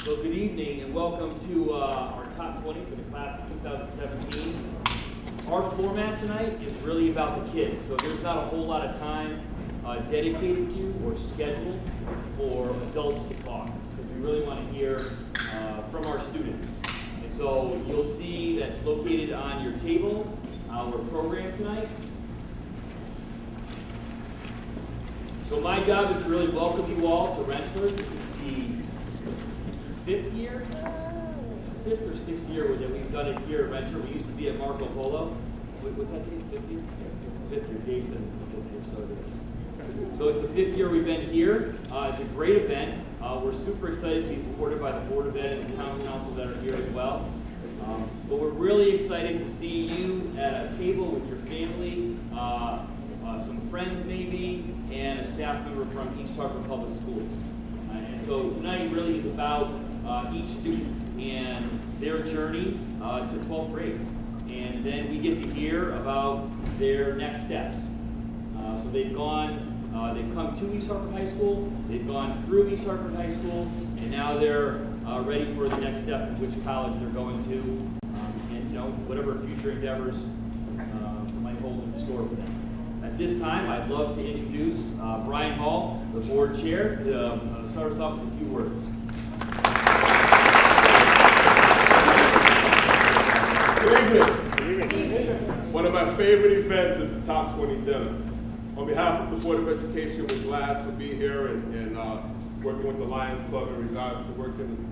So good evening and welcome to our top 20 for the class of 2017. Our format tonight is really about the kids, so there's not a whole lot of time dedicated to or scheduled for adults to talk, because we really want to hear from our students. And so you'll see that's located on your table, our program tonight. So my job is to really welcome you all to Rensselaer. This is the fifth or sixth year that we've done it here at Rensselaer. We used to be at Marco Polo. Was that the fifth year? Yeah, fifth year. Dave says it's the fifth year, so it is. So it's the fifth year we've been here. It's a great event. We're super excited to be supported by the Board of Ed and the Town Council that are here as well. But we're really excited to see you at a table with your family, some friends maybe, and a staff member from East Hartford Public Schools. And so tonight really is about each student and their journey to 12th grade. And then we get to hear about their next steps. So they've come to East Hartford High School, they've gone through East Hartford High School, and now they're ready for the next step in which college they're going to, and whatever future endeavors might hold in store for them. At this time, I'd love to introduce Brian Hall, the board chair, to start us off with a few words. Good evening. One of my favorite events is the Top 20 Dinner. On behalf of the Board of Education, we're glad to be here and working with the Lions Club in regards to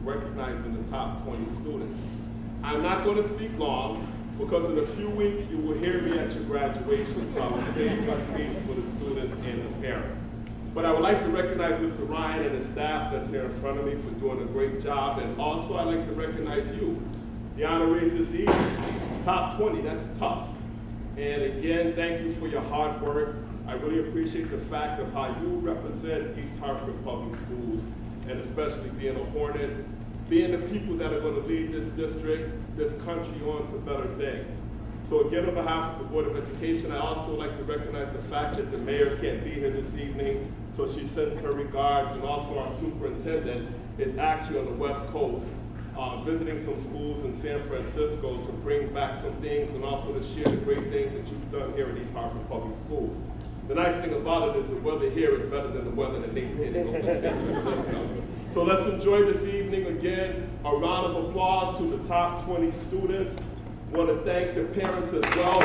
recognizing the top 20 students. I'm not going to speak long, because in a few weeks you will hear me at your graduation, so I will save my speech for the students and the parents. But I would like to recognize Mr. Ryan and his staff that's here in front of me for doing a great job, and also I'd like to recognize you, the honorees this evening. Top 20, that's tough. And again, thank you for your hard work. I really appreciate the fact of how you represent East Hartford Public Schools, and especially being a Hornet, being the people that are going to lead this district, this country on to better things. So again, on behalf of the Board of Education, I also would like to recognize the fact that the mayor can't be here this evening, so she sends her regards, and also our superintendent is actually on the West Coast, visiting some schools in San Francisco to bring back some things and also to share the great things that you've done here at East Hartford Public Schools. The nice thing about it is the weather here is better than the weather that Nate's getting over in San Francisco. So let's enjoy this evening. Again, a round of applause to the top 20 students. I want to thank the parents as well.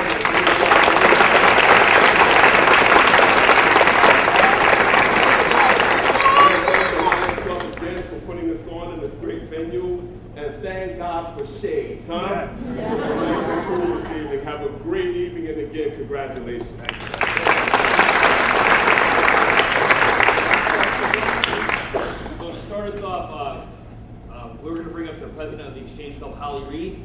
Again for putting this on in this great venue. And thank God for shades, huh? Yes. Cool this evening. Have a great evening, and again, congratulations. So to start us off, we're going to bring up the president of the Exchange Club, Holly Reed.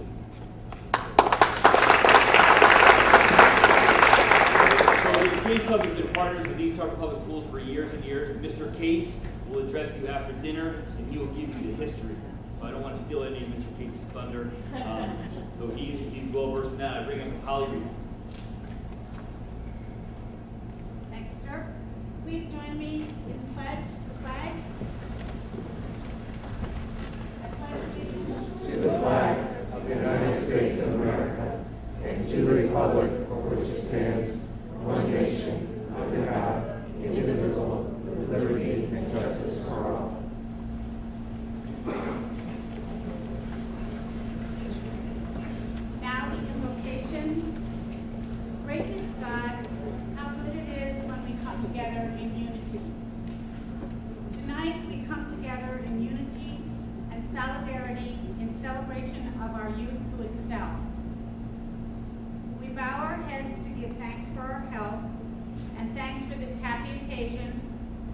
So the Exchange Club has been partners with East Hartford Public Schools for years and years. Mr. Case will address you after dinner, and he will give you the history. So I don't want to steal any of Mr. Case's thunder. So he's well versed in that. I bring up Holly Reed. Thank you, sir. Please join me in the pledge to the flag. I pledge allegiance to the flag of the United States of America and to the republic for which it stands, one nation, under God, indivisible, with liberty and justice for all. Now the invocation. Gracious God, how good it is when we come together in unity. Tonight we come together in unity and solidarity in celebration of our youth who excel. We bow our heads to give thanks for our health and thanks for this happy occasion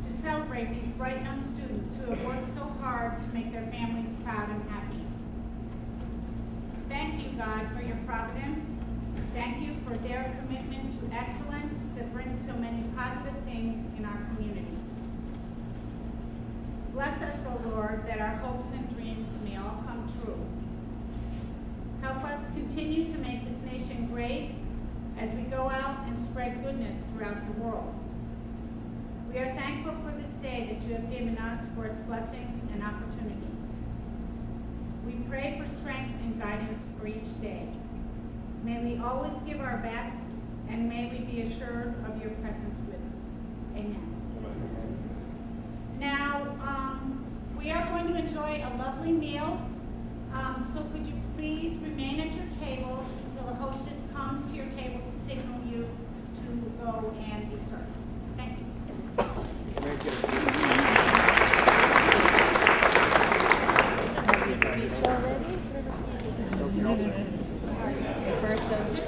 to celebrate these bright young students who have worked so hard to make their families proud and happy. Thank you, God, for your providence. Thank you for their commitment to excellence that brings so many positive things in our community. Bless us, O Lord, that our hopes and dreams may all come true. Help us continue to make this nation great as we go out and spread goodness throughout the world. We are thankful for this day that you have given us for its blessings and opportunities. strength and guidance for each day. May we always give our best, and may we be assured of your presence with us. Amen. Now, we are going to enjoy a lovely meal. So could you please remain at your tables until the hostess comes to your table to signal you to go and be served. Thank you. First of two.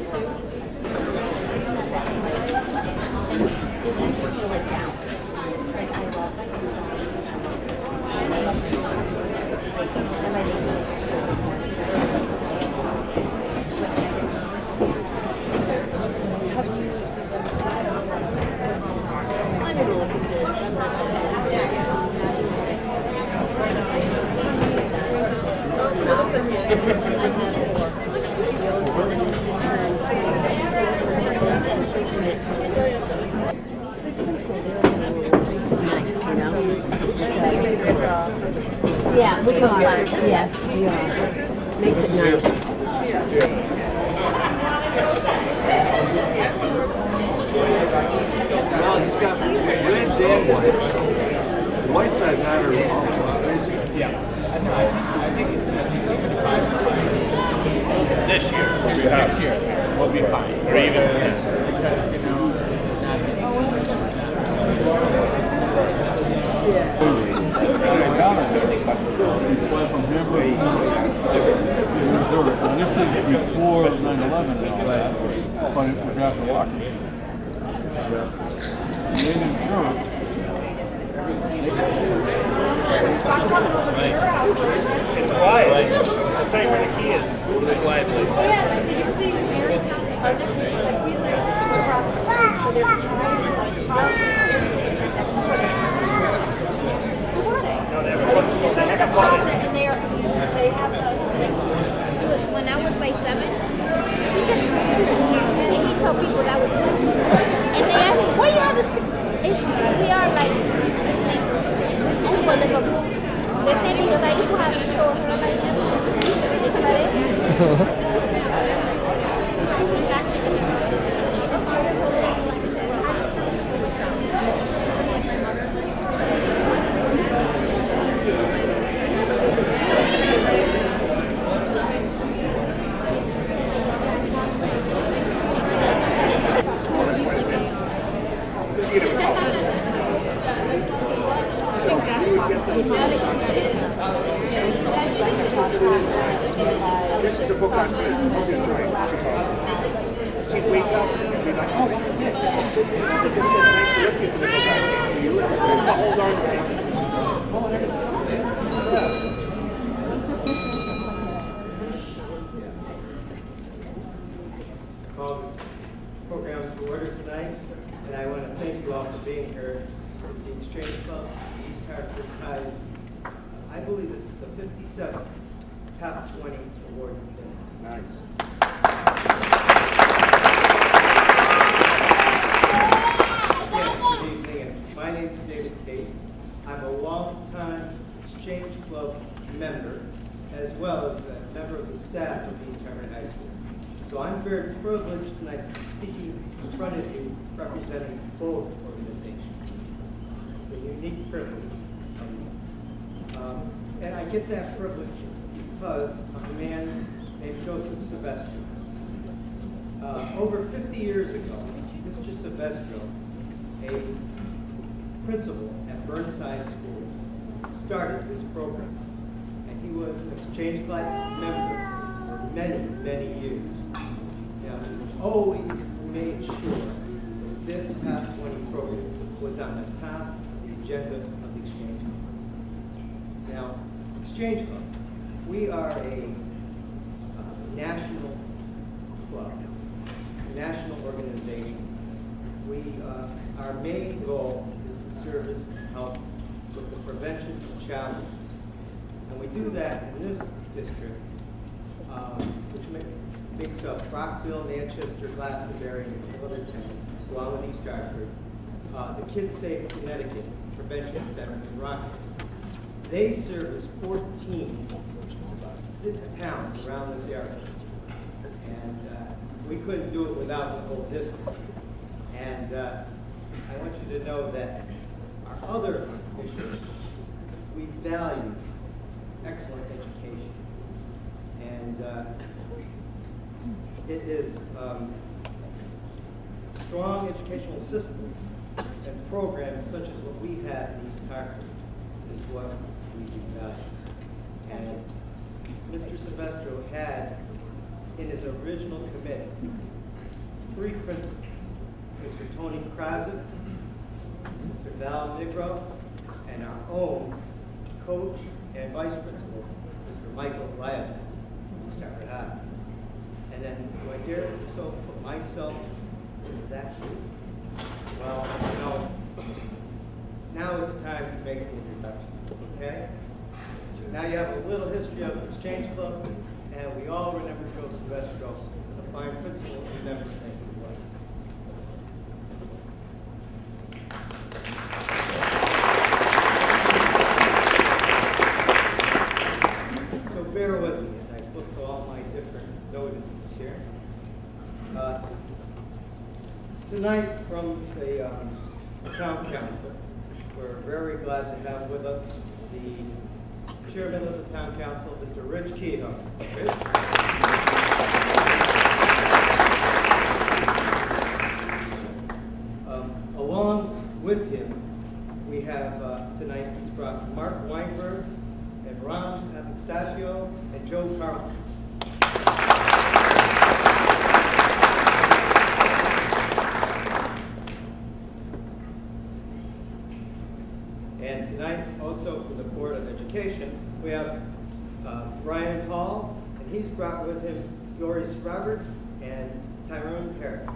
Yeah, we are. Yes, we are. Make it nice. Well, he's got reds and whites. The white side matter basically. Yeah. This year. Next year. We'll be fine. Or even. From Hamburg, initially before 9/11 and all that, but it was after Washington. They didn't show it. It's quiet. I'll tell you where the key is. Go to the quiet place. Oh yeah, did you see Mary's project? Like we live across the street, so they're trying to like talk. When I was like 7, he took me to school and he told people that was him. And they asked him, where you at this? We are like the same person. Well, they say because I used to have short hair like him. They cut it. This is a book on tape. She'd wake up and be like, oh, what's this? Listen to the book on tape. You listen to the whole darn thing. Call this program to order tonight, and I want to thank you all for being here at the Exchange Club, East Hartford Ties. I believe this is the 57th Top 20 Award dinner. Nice. Again, good evening, and my name is David Case. I'm a longtime Exchange Club member, as well as a member of the staff of East Hartford High School. So I'm very privileged tonight to be speaking in front of you, representing both organizations. It's a unique privilege. And I get that privilege because of a man named Joseph Silvestro. Over 50 years ago, Mr. Silvestro, a principal at Burnside School, started this program. And he was an Exchange Club member for many, many years. Now, he always made sure that this Top 20 program was on the top of the agenda of the Exchange Club. Now, Exchange Club, we are a national club, a national organization. Our main goal is to service and help with the prevention of child abuse. And we do that in this district, which makes up Rockville, Manchester, Glastonbury, and two other towns, along with East Hartford. The Kids Safe Connecticut Prevention Center in Rockville. They service 14 towns around this area. And we couldn't do it without the whole district. And I want you to know that our other issues, we value excellent education. And it is strong educational systems and programs such as what we have in East Hartford is what we value. And Mr. Silvestro had in his original committee 3 principals: Mr. Tony Krasick, Mr. Val Negro, and our own coach and vice principal, Mr. Michael Lyons, from East Hartford High. And then, do I dare so put myself into that group? Well, you know, now it's time to make the introductions, okay? Now you have a little history of the Exchange Club, and we all remember Joe Silvestro, the fine principal who never think he was. So bear with me as I flip to all my different notices here. Tonight from the Town Council, we're very glad to have with us the Chairman of the Town Council, Mr. Rich Kehoe. Rich? Along with him, we have tonight he's brought Mark Weinberg and Ron Anastasio and Joe Carlson. And tonight, also for the Board of Education, we have Brian Hall, and he's brought with him Doris Roberts and Tyrone Harris.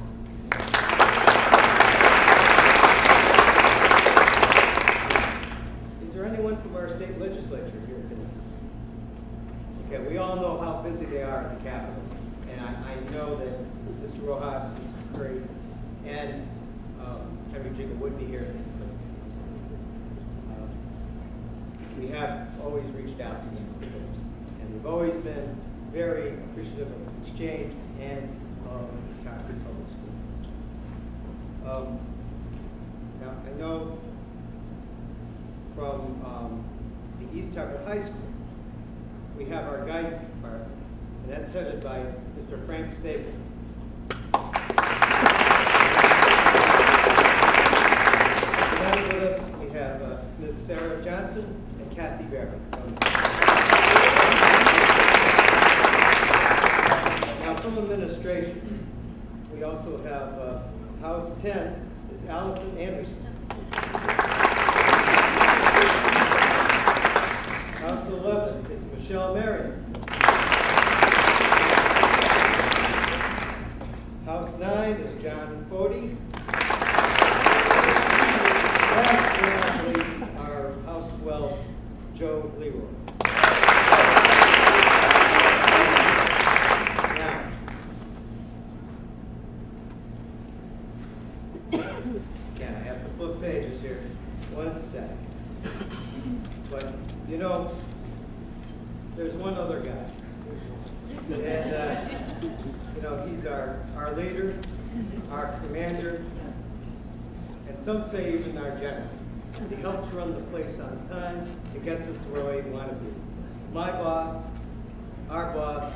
Is there anyone from our state legislature here tonight? Okay, we all know how busy they are at the Capitol, and I know that Mr. Rojas is great, and Henry Jacob would be here. We have always reached out to them, of course, and we've always been very appreciative of Exchange and of East Hartford Public School. Now, I know from the East Hartford High School, we have our guidance department, and that's headed by Mr. Frank Staples. Tonight with us, we have Ms. Sarah Johnson, Kathy Barrett. Now from administration, we also have House 10 is Allison Anderson. House 11 is Michelle Marion. House 9 is John Fody. Last but not least, our House 12, Joe Leroy. Now, again, I have to flip pages here. 1 sec. But, you know, there's one other guy. And, you know, he's our leader, our commander, and some say even our general. He helps run the place on time. It gets us to where we want to be. My boss, our boss,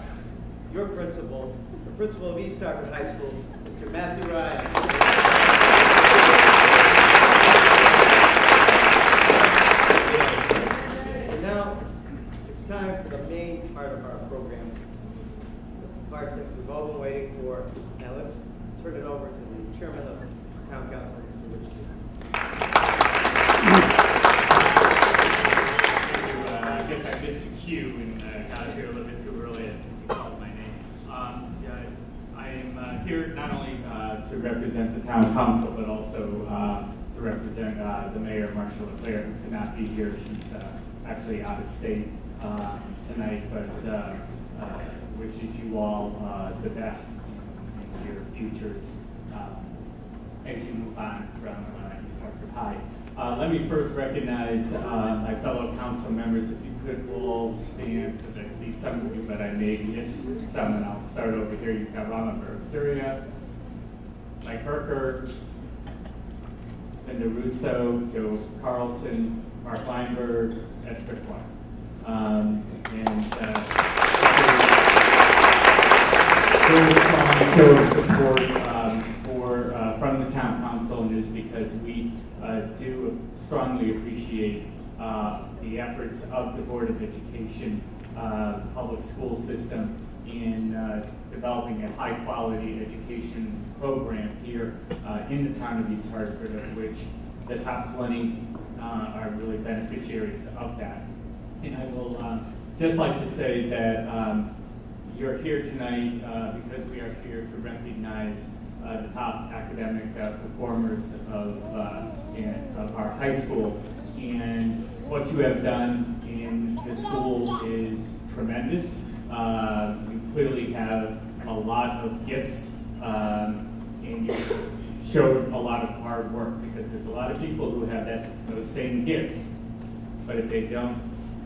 your principal, the principal of East Hartford High School, Mr. Matthew Ryan. And now it's time for the main part of our program, the part that we've all been waiting for. Now let's turn it over to the Chairman of the Town Council, Mr. Rich Kehoe. I guess I missed the cue and got here a little bit too early and called my name. I am here not only to represent the town council, but also to represent the mayor, Marcia LeClaire, who could not be here. She's actually out of state tonight, but wishes you all the best in your futures as you move on from East Hartford High. Let me first recognize my fellow council members. If you could all stand, because I see some of you, but I may miss some, and I'll start over here. You've got Rama Barasturia, Mike Herker, Linda Russo, Joe Carlson, Mark Weinberg, Esther Clark. Very strong show of support from the town council, and is because we do strongly appreciate the efforts of the Board of Education, public school system in developing a high-quality education program here in the town of East Hartford, of which the top 20 are really beneficiaries of that. And I will just like to say that you're here tonight because we are here to recognize the top academic performers of our high school. And what you have done in the school is tremendous. You clearly have a lot of gifts, and you showed a lot of hard work, because there's a lot of people who have those same gifts, but if they don't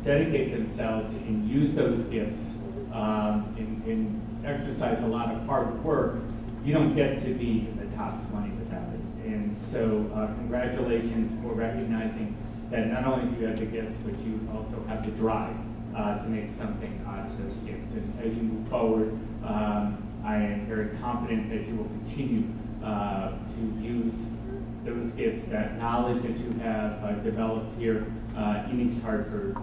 dedicate themselves and use those gifts and exercise a lot of hard work, you don't get to be in the top 20 without it. And so congratulations for recognizing that not only do you have the gifts, but you also have the drive to make something out of those gifts. And as you move forward, I am very confident that you will continue to use those gifts, that knowledge that you have developed here in East Hartford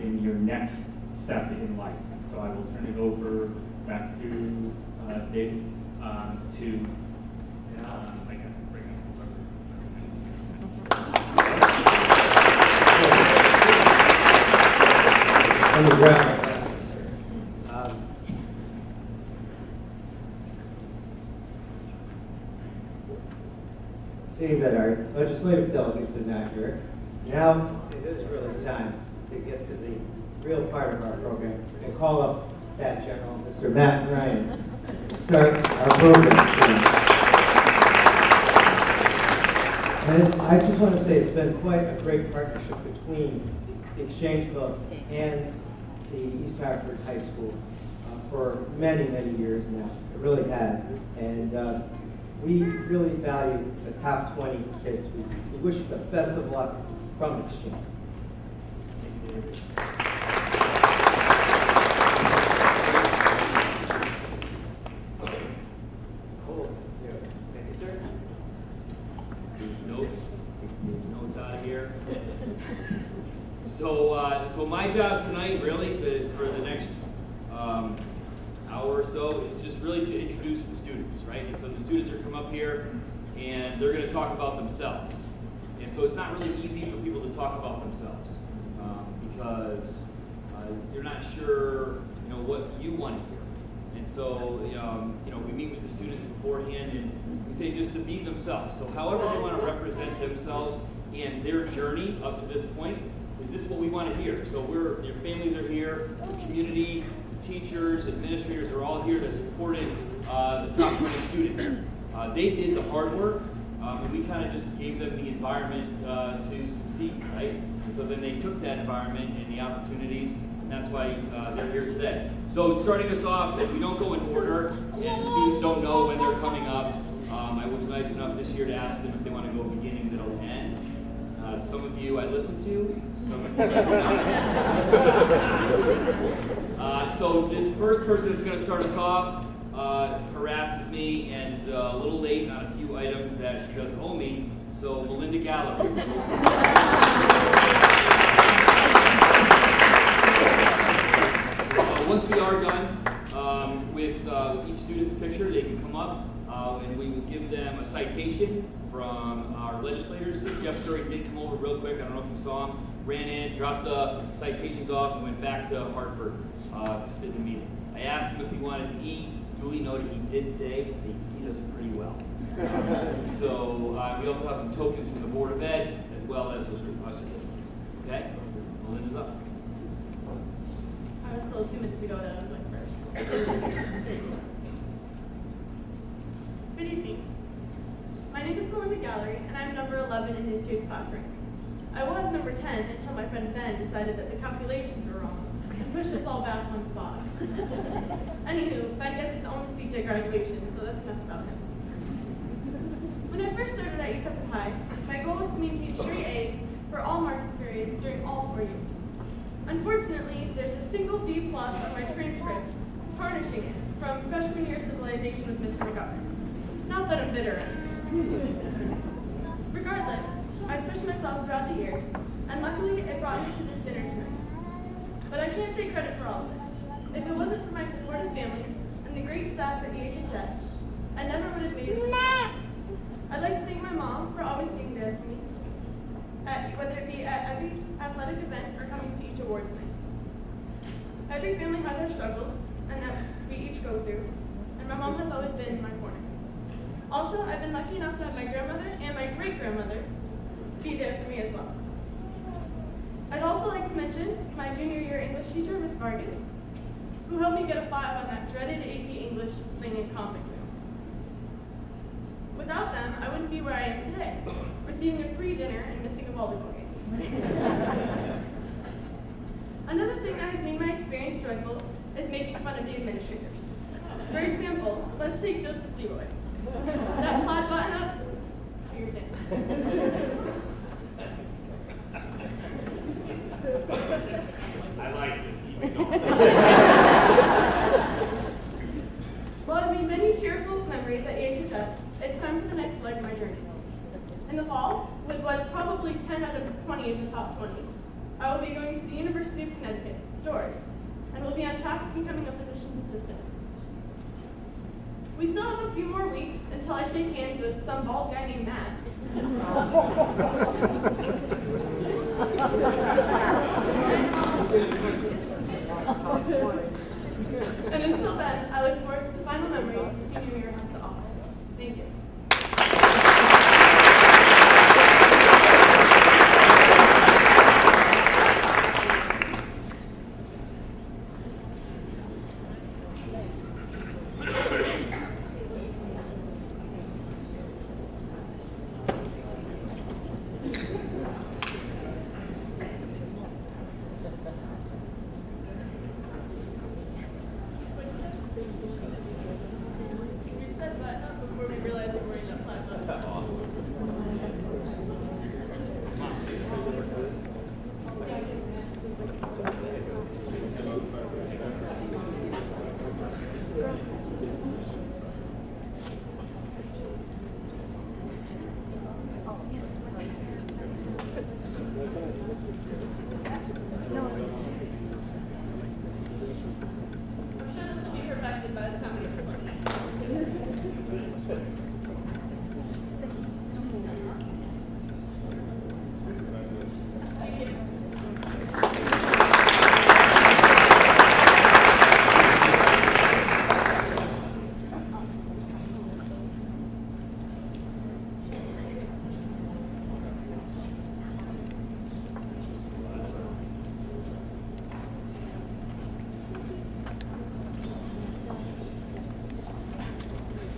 in your next step in life. So I will turn it over back to David to, I guess, bring On the ground. Seeing that our legislative delegates are not here, now it is really time to get to the real part of our program and call up that General, Mr. Matt Ryan, to start our program. And I just want to say it's been quite a great partnership between the Exchange Club and the East Hartford High School for many, many years now. It really has. And we really value the top 20 kids. We wish you the best of luck from Exchange. Thank you, sir. Notes out of here. So my job tonight, really, for the next hour or so, is just really to introduce the students, right? And so the students are come up here, and they're going to talk about themselves. And so it's not really easy for people to talk about themselves because you're not sure, what you want to hear. And so, we meet with the students beforehand, and we say just to be themselves. So however they want to represent themselves and their journey up to this point, is this what we want to hear? So your families are here, the community, teachers, administrators are all here to support the top 20 students. They did the hard work, and we kind of just gave them the environment to succeed, right? And so then they took that environment and the opportunities, and that's why they're here today. So starting us off, if we don't go in order, and students don't know when they're coming up, I was nice enough this year to ask them if they want to go beginning, middle, end. Some of you I listened to, some of you I did not. So this first person that's going to start us off harasses me and is a little late on a few items that she doesn't owe me. So Melinda Gallery. Once we are done with each student's picture, they can come up and we will give them a citation from our legislators. Jeff Curry did come over real quick. I don't know if you saw him. Ran in, dropped the citations off, and went back to Hartford to sit in the meeting. I asked him if he wanted to eat. Duly noted he did say that he does pretty well. So we also have some tokens from the Board of Ed, as well as those certificates. Okay? Melinda's up. I was told 2 minutes ago that I was going first. Good evening. My name is Melinda Gallery, and I'm number 11 in this year's class rank. I was number 10 until my friend Ben decided that the calculations were wrong and pushed us all back one spot. Anywho, Ben gets his own speech at graduation, so that's enough about him. When I first started at East Suffolk High, my goal was to maintain straight A's for all marking periods during all 4 years. Unfortunately, there's a single B+ on my transcript, tarnishing it from freshman year civilization with Mr. McGovern. Not that I'm bitter. Regardless, I pushed myself throughout the years, and luckily it brought me to this dinner tonight. But I can't take credit for all of it. If it wasn't for my supportive family and the great staff at EHHS, I never would have made it this far. I'd like to thank my mom for always being there for me, whether it be at every athletic event or coming to each awards night. Every family has their struggles, and that we each go through, and my mom has always been in my corner. Also, I've been lucky enough to have my grandmother and my great-grandmother be there for me as well. I'd also like to mention my junior year English teacher, Miss Vargas, who helped me get a 5 on that dreaded AP English thing in comp exam. Without them, I wouldn't be where I am today, receiving a free dinner and missing a volleyball game. Another thing that has made my experience joyful is making fun of the administrators. For example, let's take Joseph Leroy. That plaid button-up, you're dead. I like this. Keep it going. While I've made many cheerful memories at EHHS, it's time for the next leg of my journey. In the fall, with what's probably 10 out of 20 of the top 20, I will be going to the University of Connecticut, Storrs, and will be on track to becoming a physician's assistant. We still have a few more weeks until I shake hands with some bald guy named Matt. And until then, I look forward to the final memories senior year has to offer. Thank you.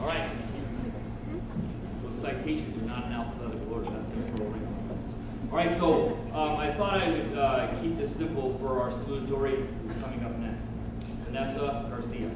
All right. Those citations are not in alphabetical order. That's going to throw a wrinkle in this. All right, so I thought I would keep this simple for our salutatory who's coming up next. Vanessa Garcia.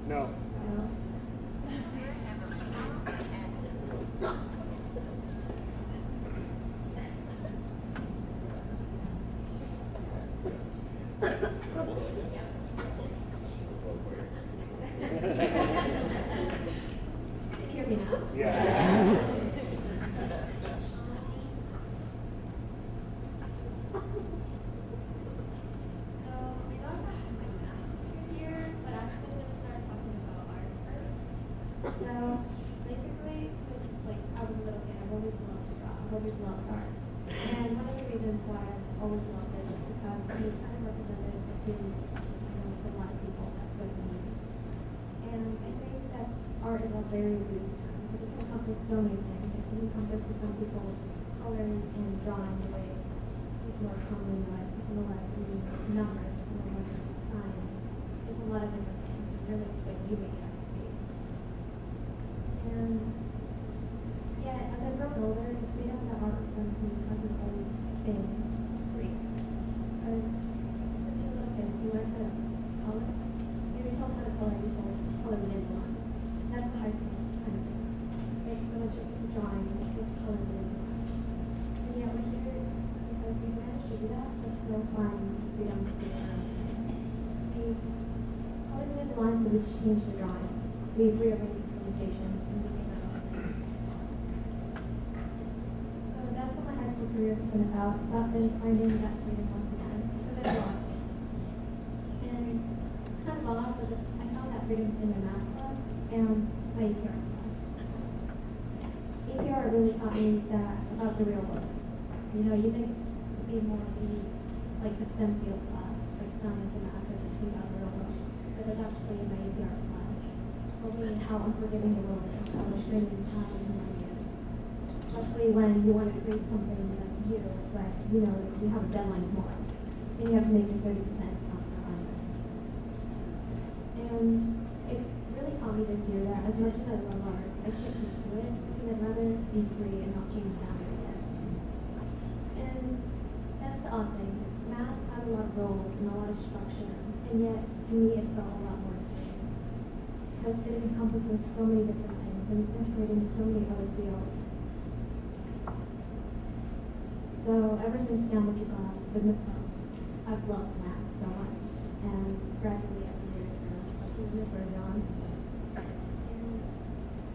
No. Yeah. So basically, since like I was a little kid, I've always loved to draw. I've always loved art. And one of the reasons why I've always loved it is because it kind of represented a feeling to a lot of people that's what it means. And I think that art is a very loose term because it can encompass so many things. It can encompass to some people colors and drawing the way people most commonly know it. Some of us use numbers, some of us science. It's a lot of different things. It's really what you make it out to be. And yeah, as I've grown older, the freedom that art represents to me hasn't always been free. Because since you're a little kid, you learn how to color. You're told how to color, you're told color within lines. That's what high school kind of is. It's so much, it's a drawing, it's color within lines. And yet we're here because we managed to do that, but still find freedom to do it. The color within the lines would change the drawing. We rearranged the limitations and we made our own. So that's what my high school career has been about. It's about finding that freedom once again, because I've lost it. And it's kind of odd, but I found that freedom in my math class and my APR class. APR really taught me that about the real world. You know, you think it's be more like the STEM field class, like science or math, it's about the real world. But it's actually in my APR class. It told me how unforgiving the world is, how much greater than time and money is. Especially when you want to create something that's you, but you know you have a deadline tomorrow, and you have to make your 30% off the 100. And it really taught me this year that as much as I love art, I can't pursue it because I'd rather be free and not change that yet. And that's the odd thing. Math has a lot of rules and a lot of structure, and yet to me it felt a lot more free because it encompasses so many different things and it's integrated into so many other fields. So ever since geometry class, goodness knows, I've loved math so much, and gradually every year it's grown, especially when it's early on. And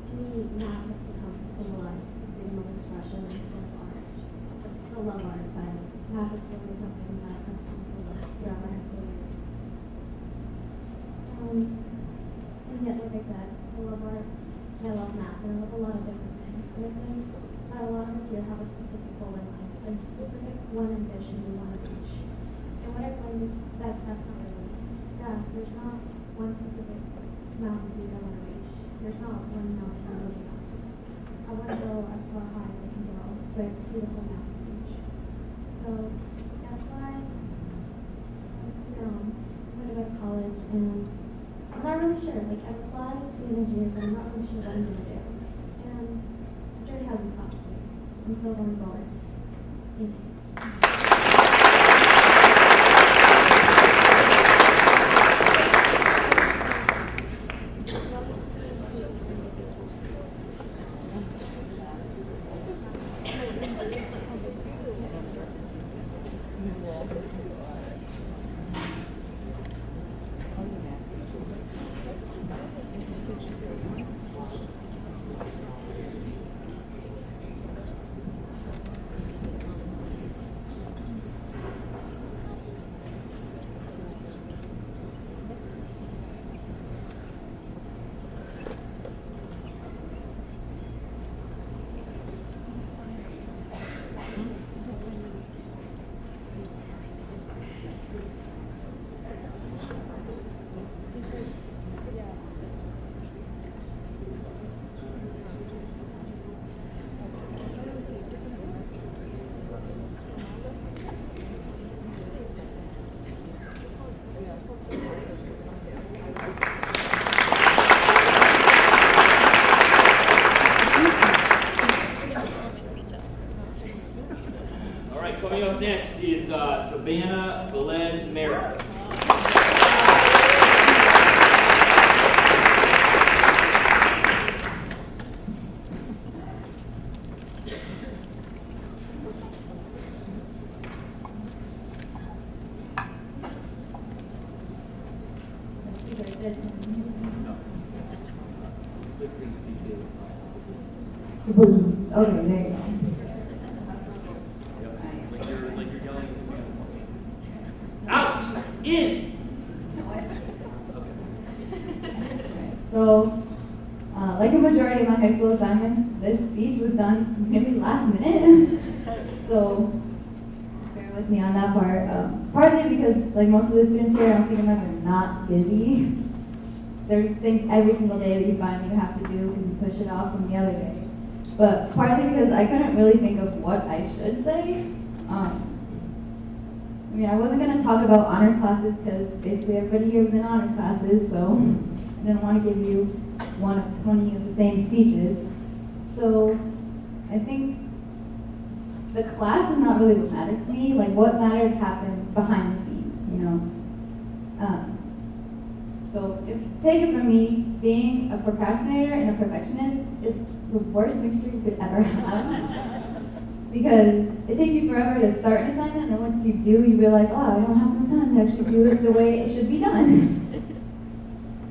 to me, math has become symbolized the freedom of expression and still art. I still love art, but math is really something that I've come to love throughout my high school years. And yet, like I said, I love art, and I love math, and I love a lot of different things. And I think that a lot of us here have a specific goal in mind, a specific one ambition we want to reach. And what I've learned is that that's not really, there's not one specific mountain peak I want to reach. There's not one mountain I'm looking up to. I want to go as far high as I can go, but see the whole mountain range. So that's why I'm going to go to college, and I'm not really sure. Like, I've applied to be an engineer, but I'm not really sure what I'm going to do. And the journey hasn't stopped me. I'm still going forward. Thank you. Coming up next is Savannah Velez Merrick. Okay, there you go. Out! In! So, Like a majority of my high school assignments, this speech was done really last minute. So bear with me on that part. Partly because, like most of the students here, I don't think I'm ever not busy. There's things every single day that you find that you have to do because you push it off from the other day. But partly because I couldn't really think of what I should say. I mean, I wasn't going to talk about honors classes because basically everybody here was in honors classes, so I didn't want to give you one of 20 of the same speeches. So I think the class is not really what mattered to me. Like, what mattered happened behind the scenes, you know? So take it from me, being a procrastinator and a perfectionist is the worst mixture you could ever have. Because it takes you forever to start an assignment, and once you do, you realize, oh, I don't have enough time to actually do it the way it should be done.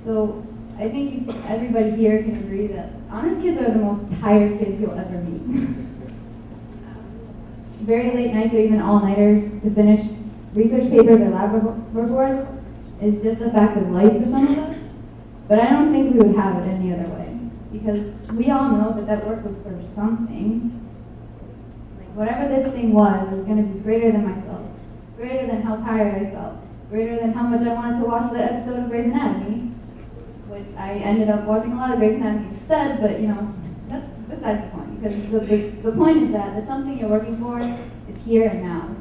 So I think everybody here can agree that honors kids are the most tired kids you'll ever meet. Very late nights or even all-nighters to finish research papers or lab reports is just a fact of life for some of us. But I don't think we would have it any other way, because we all know that that work was for something. Whatever this thing was going to be greater than myself, greater than how tired I felt, greater than how much I wanted to watch that episode of Grey's Anatomy, which I ended up watching a lot of Grey's Anatomy instead, but you know, that's besides the point, because the point is that the something you're working for is here and now.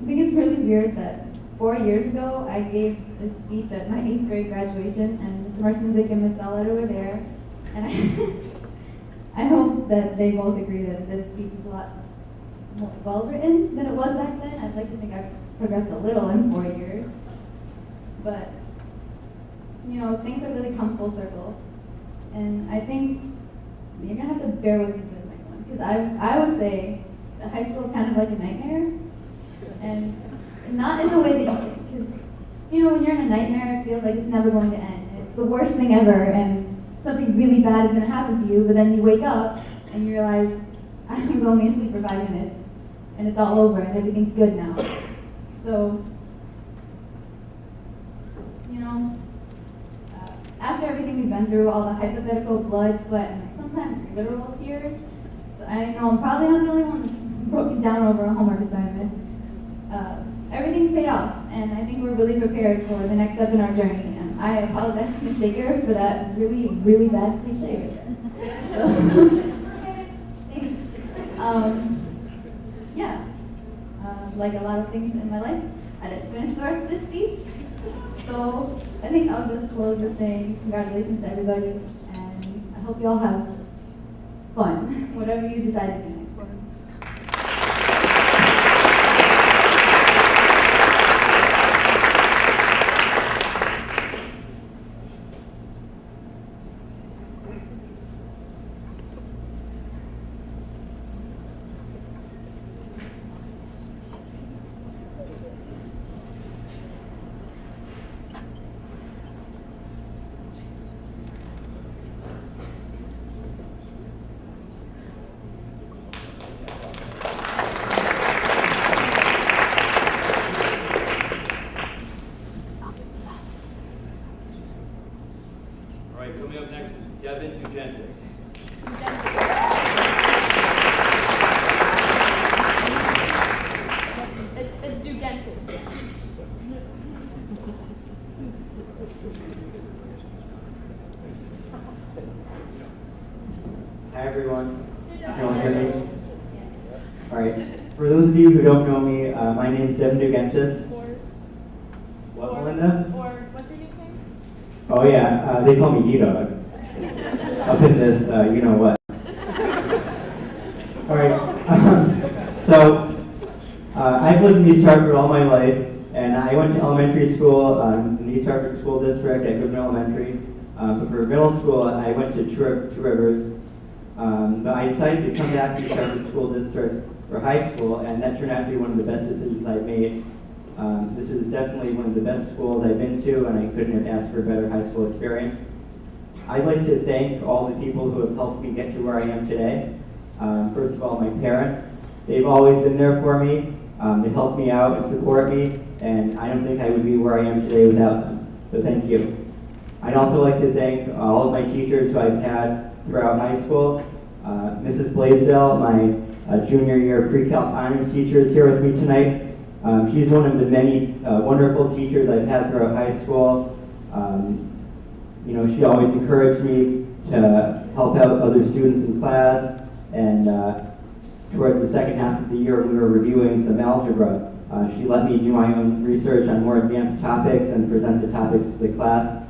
I think it's really weird that 4 years ago, I gave this speech at my 8th grade graduation, and Ms. Marcinzik and Ms. Sellett were there, and I hope that they both agree that this speech is a lot more well-written than it was back then. I'd like to think I've progressed a little in 4 years. But, you know, things have really come full circle. And I think you're going to have to bear with me for this next one. Because I would say that high school is kind of like a nightmare. And not in the way that you think. Because, you know, when you're in a nightmare, it feels like it's never going to end. It's the worst thing ever. And something really bad is going to happen to you, but then you wake up and you realize, I was only asleep for 5 minutes, and it's all over, and everything's good now. So, you know, after everything we've been through, all the hypothetical blood, sweat, and sometimes literal tears, so I know I'm probably not the only one that's broken down over a homework assignment. Everything's paid off, and I think we're really prepared for the next step in our journey. And I apologize to Ms. Shaker for that really, really bad cliche right there. So, thanks. Yeah, like a lot of things in my life, I didn't finish the rest of this speech. So I think I'll just close with saying congratulations to everybody, and I hope you all have fun, whatever you decide to do next one. Hi everyone. Can you all hear me? All right. For those of you who don't know me, my name is Devin Dugentis. What, Melinda? Or what's your nickname? Oh yeah, they call me D-Dog. Up in this, you know what. All right. So I've lived in East Hartford all my life, and I went to elementary school in the East Hartford School District at Goodman Elementary. But for middle school, I went to Two Rivers. But I decided to come back to the East Hartford School District for high school, and that turned out to be one of the best decisions I've made. This is definitely one of the best schools I've been to, and I couldn't have asked for a better high school experience. I'd like to thank all the people who have helped me get to where I am today. First of all, my parents. They've always been there for me. They help me out and support me, and I don't think I would be where I am today without them. So thank you. I'd also like to thank all of my teachers who I've had throughout high school. Mrs. Blaisdell, my junior year pre-calc honors teacher, is here with me tonight. She's one of the many wonderful teachers I've had throughout high school. You know, she always encouraged me to help out other students in class, and towards the second half of the year when we were reviewing some algebra, she let me do my own research on more advanced topics and present the topics to the class.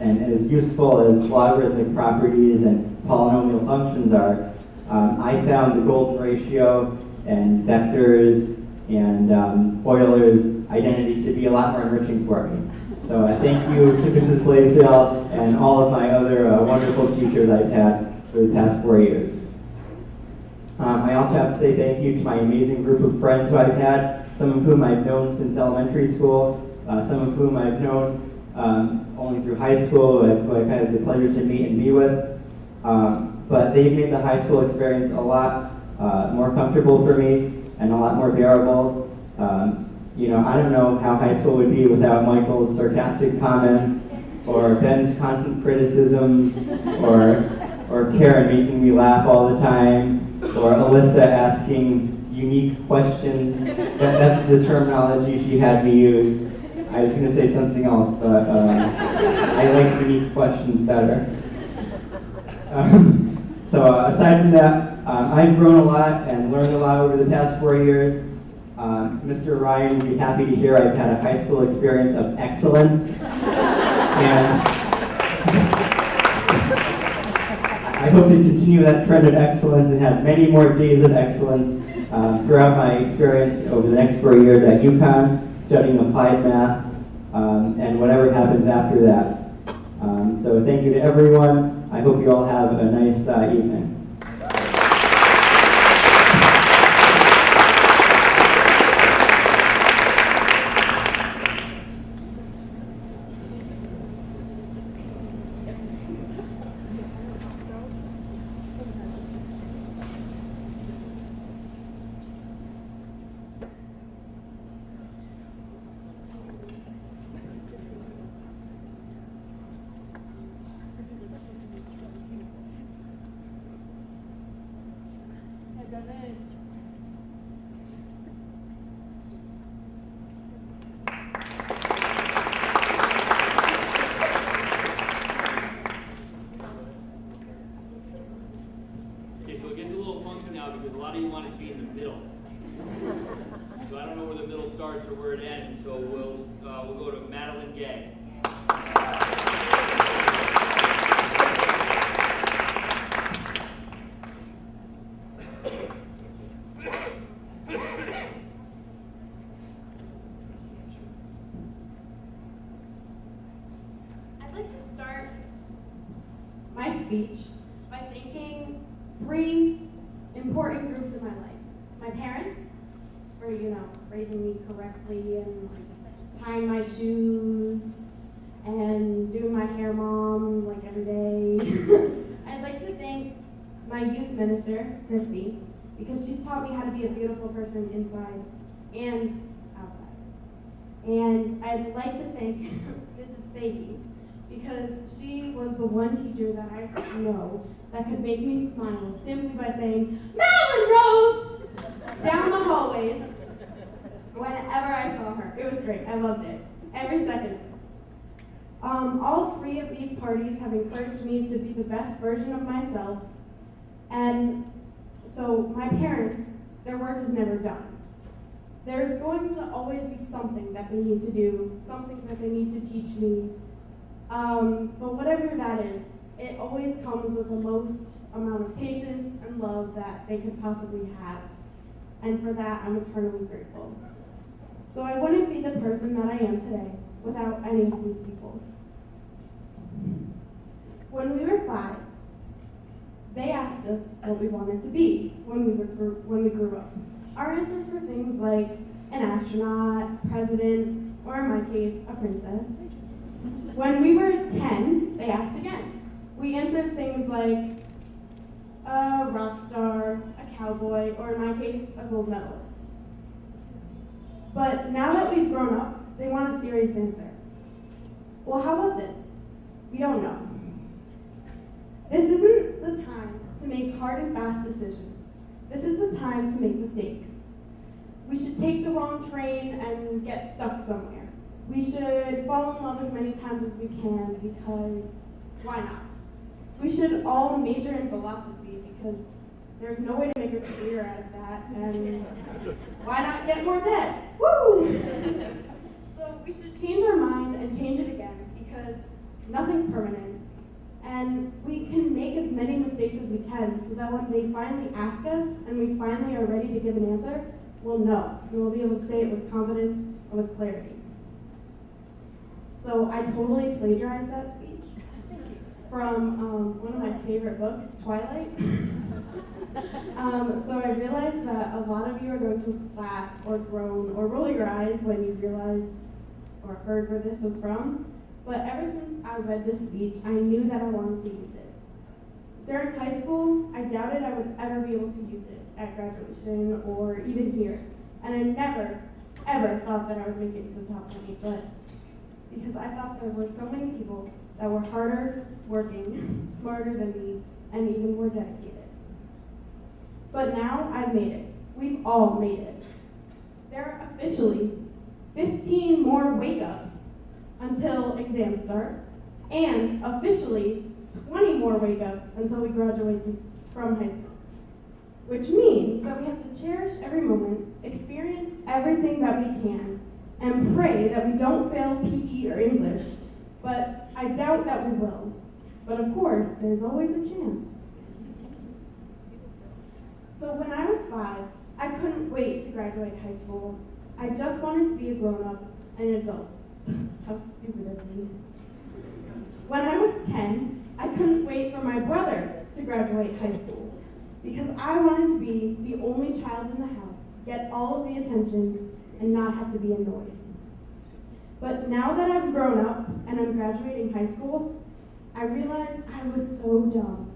And as useful as logarithmic properties and polynomial functions are, I found the golden ratio and vectors and Euler's identity to be a lot more enriching for me. So thank you to Mrs. Blaisdell and all of my other wonderful teachers I've had for the past 4 years. I also have to say thank you to my amazing group of friends who I've had, some of whom I've known since elementary school, some of whom I've known only through high school, who I've had the pleasure to meet and be with. But they've made the high school experience a lot more comfortable for me and a lot more bearable. You know, I don't know how high school would be without Michael's sarcastic comments, or Ben's constant criticisms, or Karen making me laugh all the time, or Alyssa asking unique questions. That's the terminology she had me use. I was going to say something else, but I like unique questions better. So aside from that, I've grown a lot and learned a lot over the past 4 years. Mr. Ryan would be happy to hear I've had a high school experience of excellence. And I hope to continue that trend of excellence and have many more days of excellence throughout my experience over the next 4 years at UConn, studying applied math, and whatever happens after that. So thank you to everyone. I hope you all have a nice evening. Okay, so it gets a little funky now because a lot of you want it to be in the middle. So I don't know where the middle starts or where it ends, so we'll go to Madeline Gay. I'd like to start my speech by thanking 3 important groups in my life. My parents, for, raising me correctly and tying my shoes and doing my hair mom every day. I'd like to thank my youth minister, Christy, because she's taught me how to be a beautiful person inside and outside. And I'd like to thank Mrs. Fahey, because she was the one teacher that I know that could make me smile simply by saying, "Madeline Rose!" down the hallways whenever I saw her. It was great. I loved it. Every second. All 3 of these parties have encouraged me to be the best version of myself. And so my parents, their work is never done. There's going to always be something that they need to do, something that they need to teach me. But whatever that is, it always comes with the most amount of patience and love that they could possibly have. And for that, I'm eternally grateful. So I wouldn't be the person that I am today without any of these people. When we were 5, they asked us what we wanted to be when we grew up. Our answers were things like an astronaut, president, or in my case, a princess. When we were 10, they asked again. We answered things like a rock star, a cowboy, or in my case, a gold medalist. But now that we've grown up, they want a serious answer. Well, how about this? don't know. This isn't the time to make hard and fast decisions. This is the time to make mistakes. We should take the wrong train and get stuck somewhere. We should fall in love as many times as we can because why not? We should all major in philosophy because there's no way to make a career out of that, and why not get more debt? Woo! So we should change our mind and change it again because nothing's permanent. And we can make as many mistakes as we can so that when they finally ask us and we finally are ready to give an answer, we'll know. And we'll be able to say it with confidence and with clarity. So I totally plagiarized that speech from one of my favorite books, Twilight. So I realized that a lot of you are going to laugh or groan or roll your eyes when you realized or heard where this was from. But ever since I read this speech, I knew that I wanted to use it. During high school, I doubted I would ever be able to use it at graduation or even here. And I never, ever thought that I would make it to the top 20, but because I thought there were so many people that were harder working, smarter than me, and even more dedicated. But now I've made it. We've all made it. There are officially 15 more wake-ups until exams start, and officially 20 more wake-ups until we graduate from high school. Which means that we have to cherish every moment, experience everything that we can, and pray that we don't fail PE or English, but I doubt that we will. But of course, there's always a chance. So when I was 5, I couldn't wait to graduate high school. I just wanted to be a grown-up and an adult. How stupid of me. When I was 10, I couldn't wait for my brother to graduate high school because I wanted to be the only child in the house, get all of the attention, and not have to be annoyed. But now that I've grown up and I'm graduating high school, I realize I was so dumb.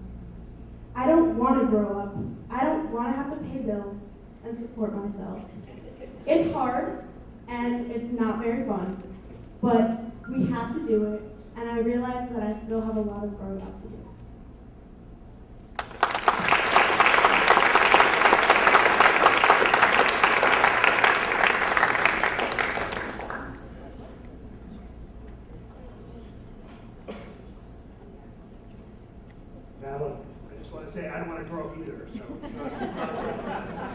I don't want to grow up. I don't want to have to pay bills and support myself. It's hard and it's not very fun, but we have to do it, and I realize that I still have a lot of growing up to do. Now, look, I just want to say I don't want to grow up either, so it's not.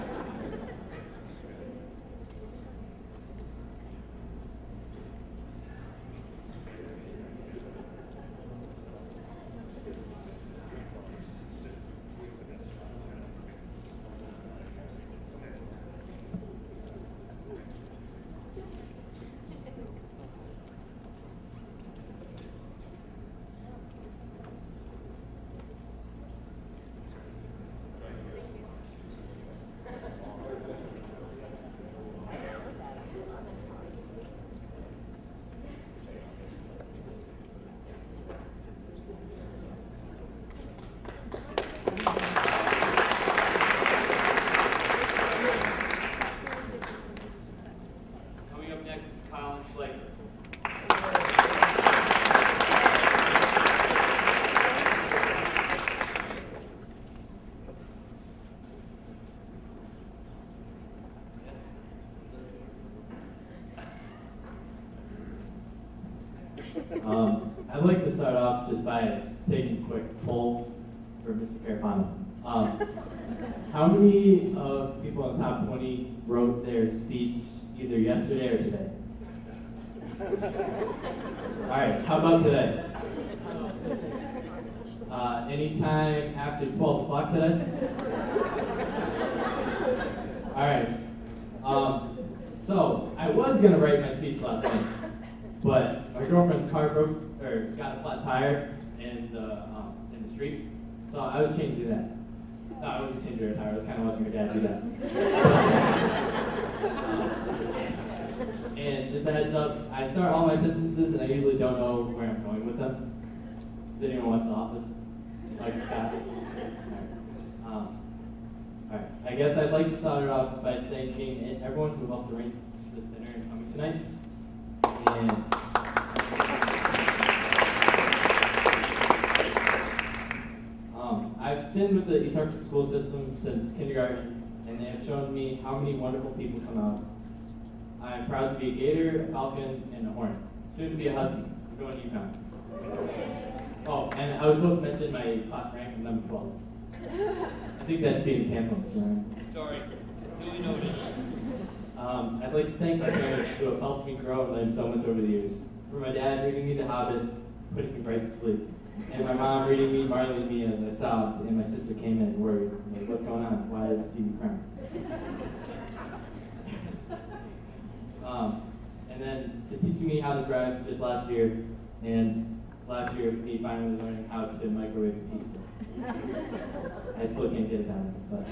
I'd like to start off just by taking a quick poll for Mr. Carapano. How many people in the top 20 wrote their speech either yesterday or today? All right, how about today? Anytime after 12 o'clock today? All right. So I was gonna write my speech last night, but my girlfriend's car got a flat tire in the street, so I was changing that. No, I wasn't changing her tire. I was kind of watching her dad do that. And just a heads up, I start all my sentences, and I usually don't know where I'm going with them. Does anyone watch The Office? Like Scott? All right. I guess I'd like to start it off by thanking everyone who helped arrange this dinner and coming tonight. And been with the East Hartford school system since kindergarten, and they have shown me how many wonderful people come out. I'm proud to be a Gator, a Falcon, and a Hornet. Soon to be a Husky. I'm going to UConn. Oh, and I was supposed to mention my class rank of number 12. I think that should be in the pamphlets, right? Sorry, duly noted. I'd like to thank my parents who have helped me grow and learn so much over the years. For my dad reading me The Hobbit, putting me right to sleep. And my mom reading me Marley and Me as I sobbed, and my sister came in worried. Like, what's going on? Why is Stevie crying? And then to teaching me how to drive just last year, and last year me finally learning how to microwave a pizza. I still can't get it done, but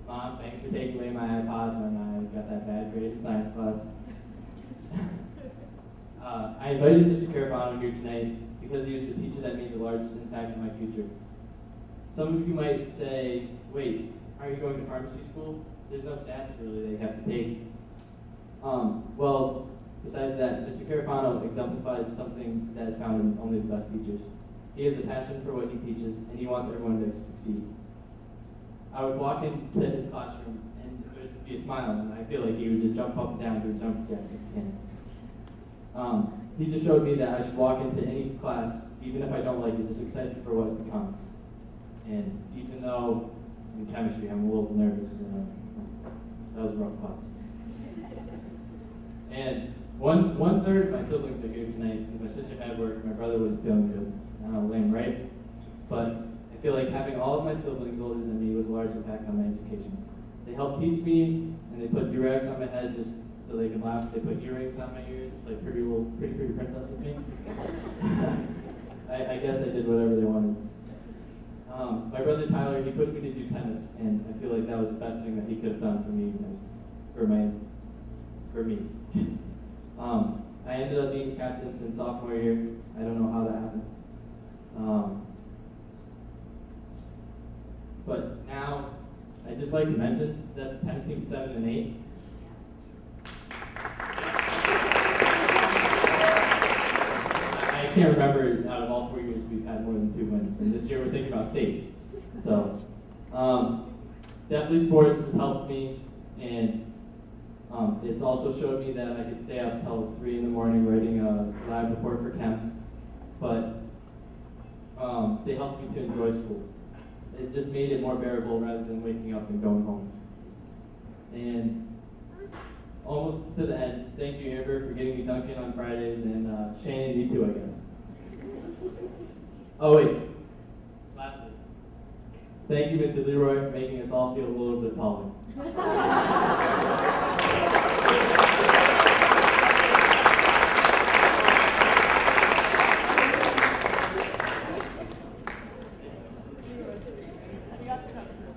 Mom, thanks for taking away my iPod when I got that bad grade in science class. I invited Mr. Carafano here tonight because he was the teacher that made the largest impact on my future. Some of you might say, wait, are you going to pharmacy school? There's no stats really that you have to take. Well, besides that, Mr. Carafano exemplified something that is found in only the best teachers. He has a passion for what he teaches, and he wants everyone to succeed. I would walk into his classroom, and it would be a smile, and I feel like he would just jump up and down, do jumping jacks if he can. He just showed me that I should walk into any class, even if I don't like it, just excited for what's to come. And even though in chemistry I'm a little nervous, that was a rough class. And one third of my siblings are here tonight because my sister had work, my brother wasn't feeling good. I don't know, lame, right? But I feel like having all of my siblings older than me was a large impact on my education. They helped teach me, and they put do-rags on my head just so they could laugh. They put earrings on my ears, like pretty princess with me. I guess I did whatever they wanted. My brother Tyler, he pushed me to do tennis, and I feel like that was the best thing that he could have done for me, for me. I ended up being captain since sophomore year. I don't know how that happened. But now, I'd just like to mention that the tennis team's 7-8. I can't remember out of all 4 years we've had more than 2 wins, and this year we're thinking about states. So, definitely sports has helped me, and it's also showed me that I could stay up till 3 in the morning writing a lab report for chem. But they helped me to enjoy school. It just made it more bearable rather than waking up and going home. And almost to the end, thank you, Amber, for getting me Dunkin' on Fridays, and Shannon, you too, I guess. Oh wait, lastly, thank you, Mr. Leroy, for making us all feel a little bit taller.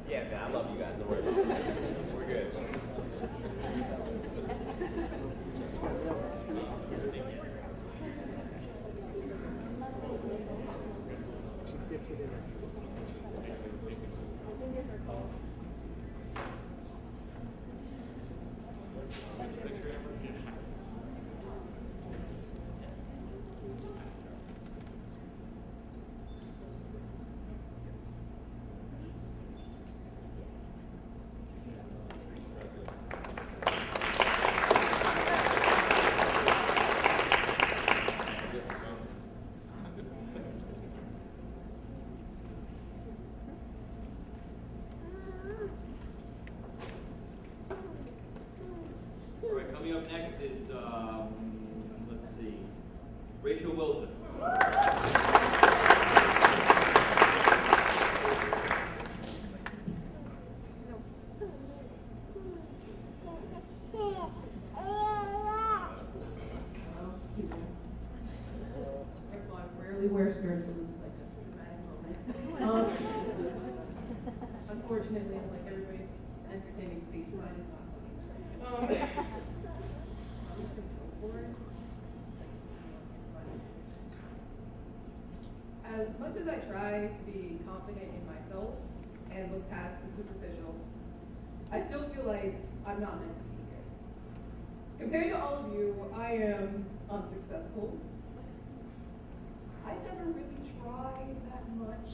Yeah, man, I love you guys. Don't worry. We're good. All right, coming up next is, let's see, Rachel Wilson. Rarely wear skirts, so it's like a dramatic moment. Unfortunately, like everybody's entertaining speech, mine is not funny. I'm just gonna go for it. As much as I try to be confident in myself and look past the superficial, I still feel like I'm not meant to be here. Compared to all of you, I am unsuccessful. I never really try that much,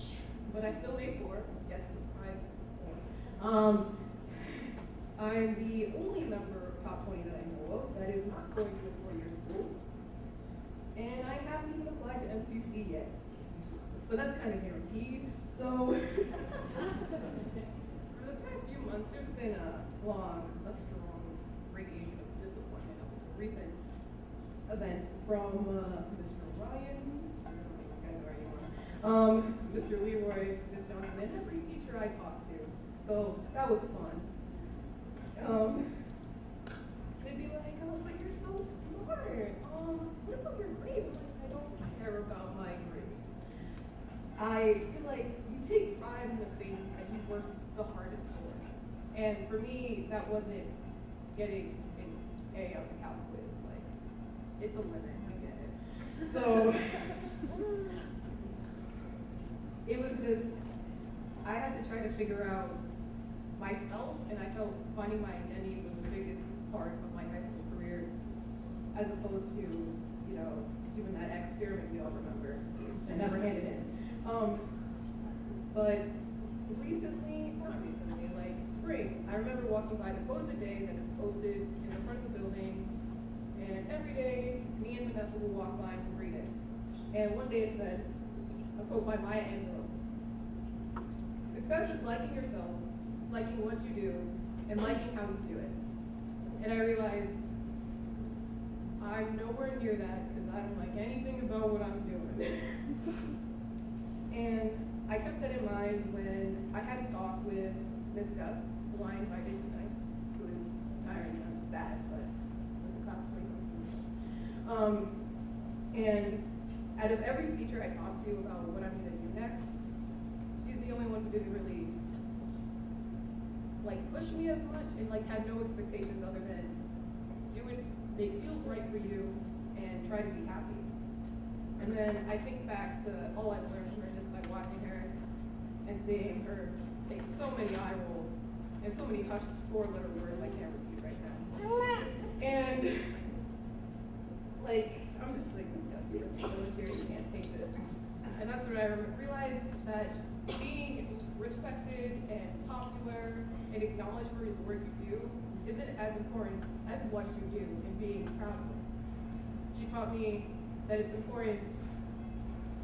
but I still made 4. Yes, I'm the only member of Top 20 that I know of that is not going to a 4-year school. And I haven't even applied to MCC yet. But that's kind of guaranteed. So, for the past few months, there's been a strong radiation of disappointment of recent events from Mr. Ryan, I don't know if you guys are anymore, Mr. Leroy, Ms. Johnson, and every teacher I talked to. So that was fun. They'd be like, oh, but you're so smart. What about your grades? Like, I don't care about my grades. I feel like you take pride in the things that you worked the hardest for. And for me, that wasn't getting an A on the calc quiz. Like, it's a limit, I get it. So, it was just, I had to try to figure out myself, and I felt finding my identity was the biggest part of my high school career, as opposed to, doing that experiment we all remember, which I never handed in. But not recently, like spring, I remember walking by the quote of the day that is posted in the front of the building, and every day, me and Vanessa will walk by and read it. And one day it said, a quote by Maya Angelou, "Success is liking yourself, liking what you do, and liking how you do it." And I realized I'm nowhere near that because I don't like anything about what I'm doing. And I kept that in mind when I had a talk with Ms. Gus, who I invited tonight, who is retiring. I'm sad, but with the class of 2017. And out of every teacher I talked to about what I'm going to do next, she's the only one who didn't really push me as much and had no expectations other than do it, make it feel right for you, and try to be happy. And then I think back to all I've learned from her just by watching her and seeing her take so many eye rolls and so many hushed 4-letter words I can't repeat right now. And I'm just disgusted with the military, you can't take this. And that's when I realized that being respected and popular and acknowledged for the work you do isn't as important as what you do and being proud of it. She taught me that it's important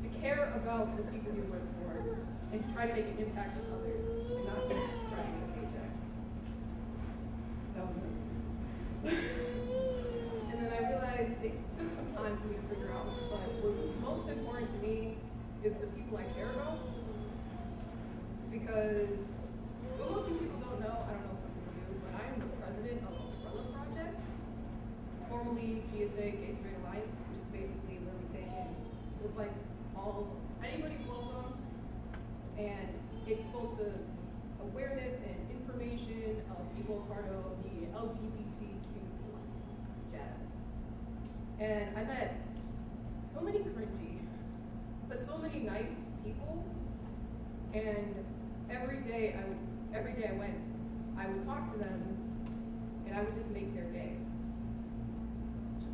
to care about the people you work for and to try to make an impact on others and not just try to get a paycheck. That was it. And then I realized it took some time for me to figure out, but what was most important to me is the people I care about. Because what most people don't know, I don't know if some people do, but I am the president of Umbrella Project, formerly GSA Gay Straight Alliance, which is basically where we take in, it's like anybody's welcome, and it's supposed to awareness and information of people part of the LGBTQ plus jazz. And I met so many cringy, but so many nice people, and every day I went, I would talk to them, and I would just make their day.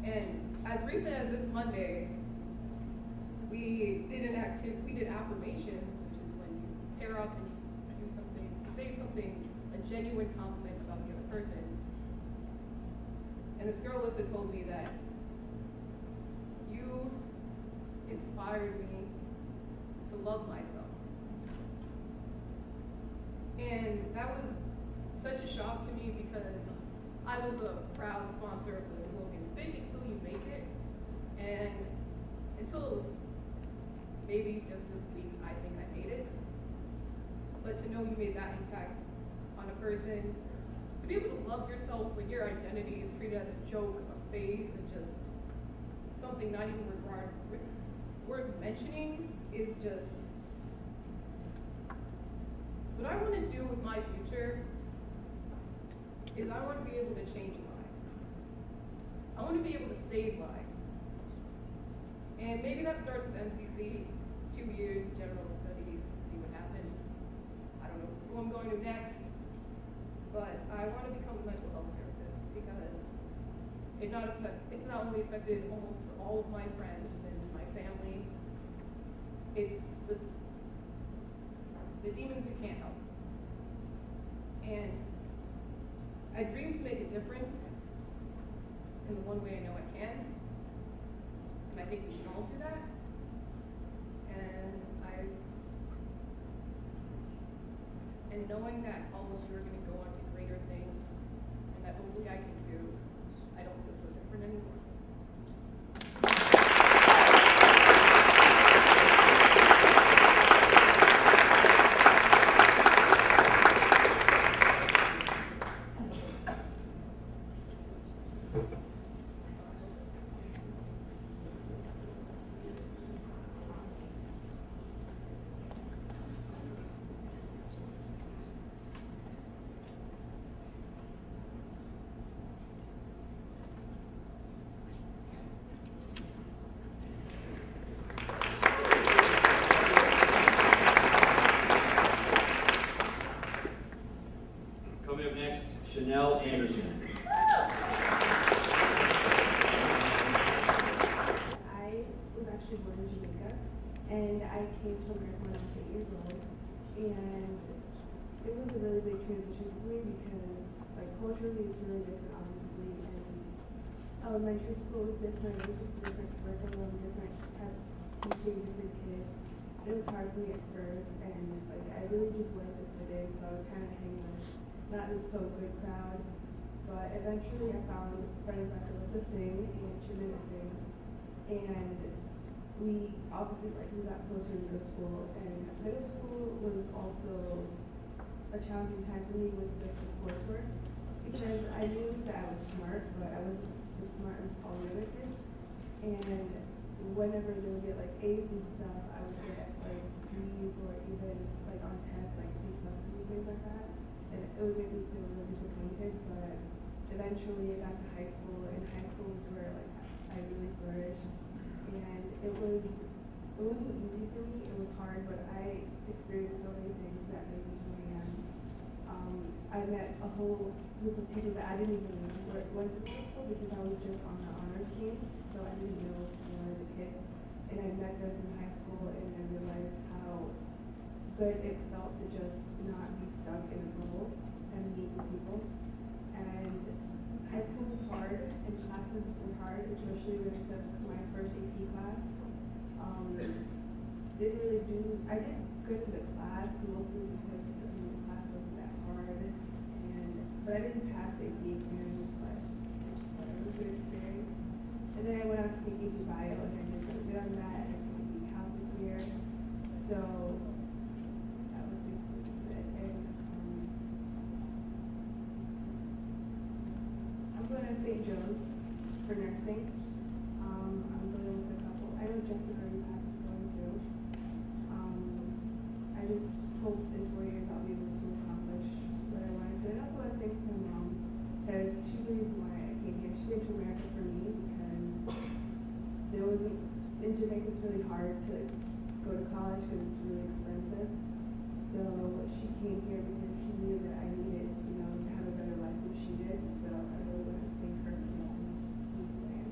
And as recent as this Monday, we did affirmations, which is when you pair up and you do something, you say something, a genuine compliment about the other person. And this girl Alyssa told me that you inspired me to love myself. And that was such a shock to me because I was a proud sponsor of the slogan, "Fake it till you make it." And until maybe just this week, I think I made it. But to know you made that impact on a person, to be able to love yourself when your identity is treated as a joke, a phase, and just something not even worth mentioning is just, what I want to do with my future is I want to be able to change lives. I want to be able to save lives. And maybe that starts with MCC, 2 years, general studies, see what happens. I don't know what school I'm going to next, but I want to become a mental health therapist because it's not only affected almost all of my friends and my family, it's the demons we can't help. And I dream to make a difference in the one way I know I can. And I think we can all do that. And knowing that all of you are going to go on to greater things, and that hopefully I can too, I don't feel so different anymore. Anderson. I was actually born in Jamaica, and I came to America when I was 8 years old, and it was a really big transition for me because, like, culturally it's really different, obviously, and elementary school was different. It was just a different curriculum, different type of teaching, different kids. It was hard for me at first, and like I really just wanted to fit in, so I would kind of hang with not this so good crowd. But eventually I found friends like Alyssa Singh and Chinita Singh, and we obviously we got closer in middle school, and middle school was also a challenging time for me with just the coursework, because I knew that I was smart, but I wasn't as smart as all the other kids, and whenever they would get like A's and stuff, I would get like B's or even like on tests like C pluses and things like that, and it would make me feel really disappointed. But eventually I got to high school, and high school was where like I really flourished, and it wasn't easy for me. It was hard, but I experienced so many things that made me who I am. I met a whole group of people that I didn't even know went to middle school because I was just on the honors team, so I didn't know the kids. And I met them in high school, and I realized how good it felt to just not be stuck in a bubble and meet new people. And high school was hard, and classes were hard, especially when I took my first AP class. I did good in the class, mostly because the class wasn't that hard, but I didn't pass the AP exam, but it was a good experience. And then I went out to take AP Bio, and I did really good on that, and I took AP Calc this year. So that was basically just it. And I'm going to St. Joe's for nursing. I'm going with a couple. I know Jessica already passed is going too. I just hope in 4 years I'll be able to accomplish what I wanted to. And I also want to thank my mom, because she's the reason why I came here. She came to America for me because in Jamaica it's really hard to go to college because it's really expensive. So she came here because she knew that I needed, to have a better life than she did. So I really want to thank her for helping me plan.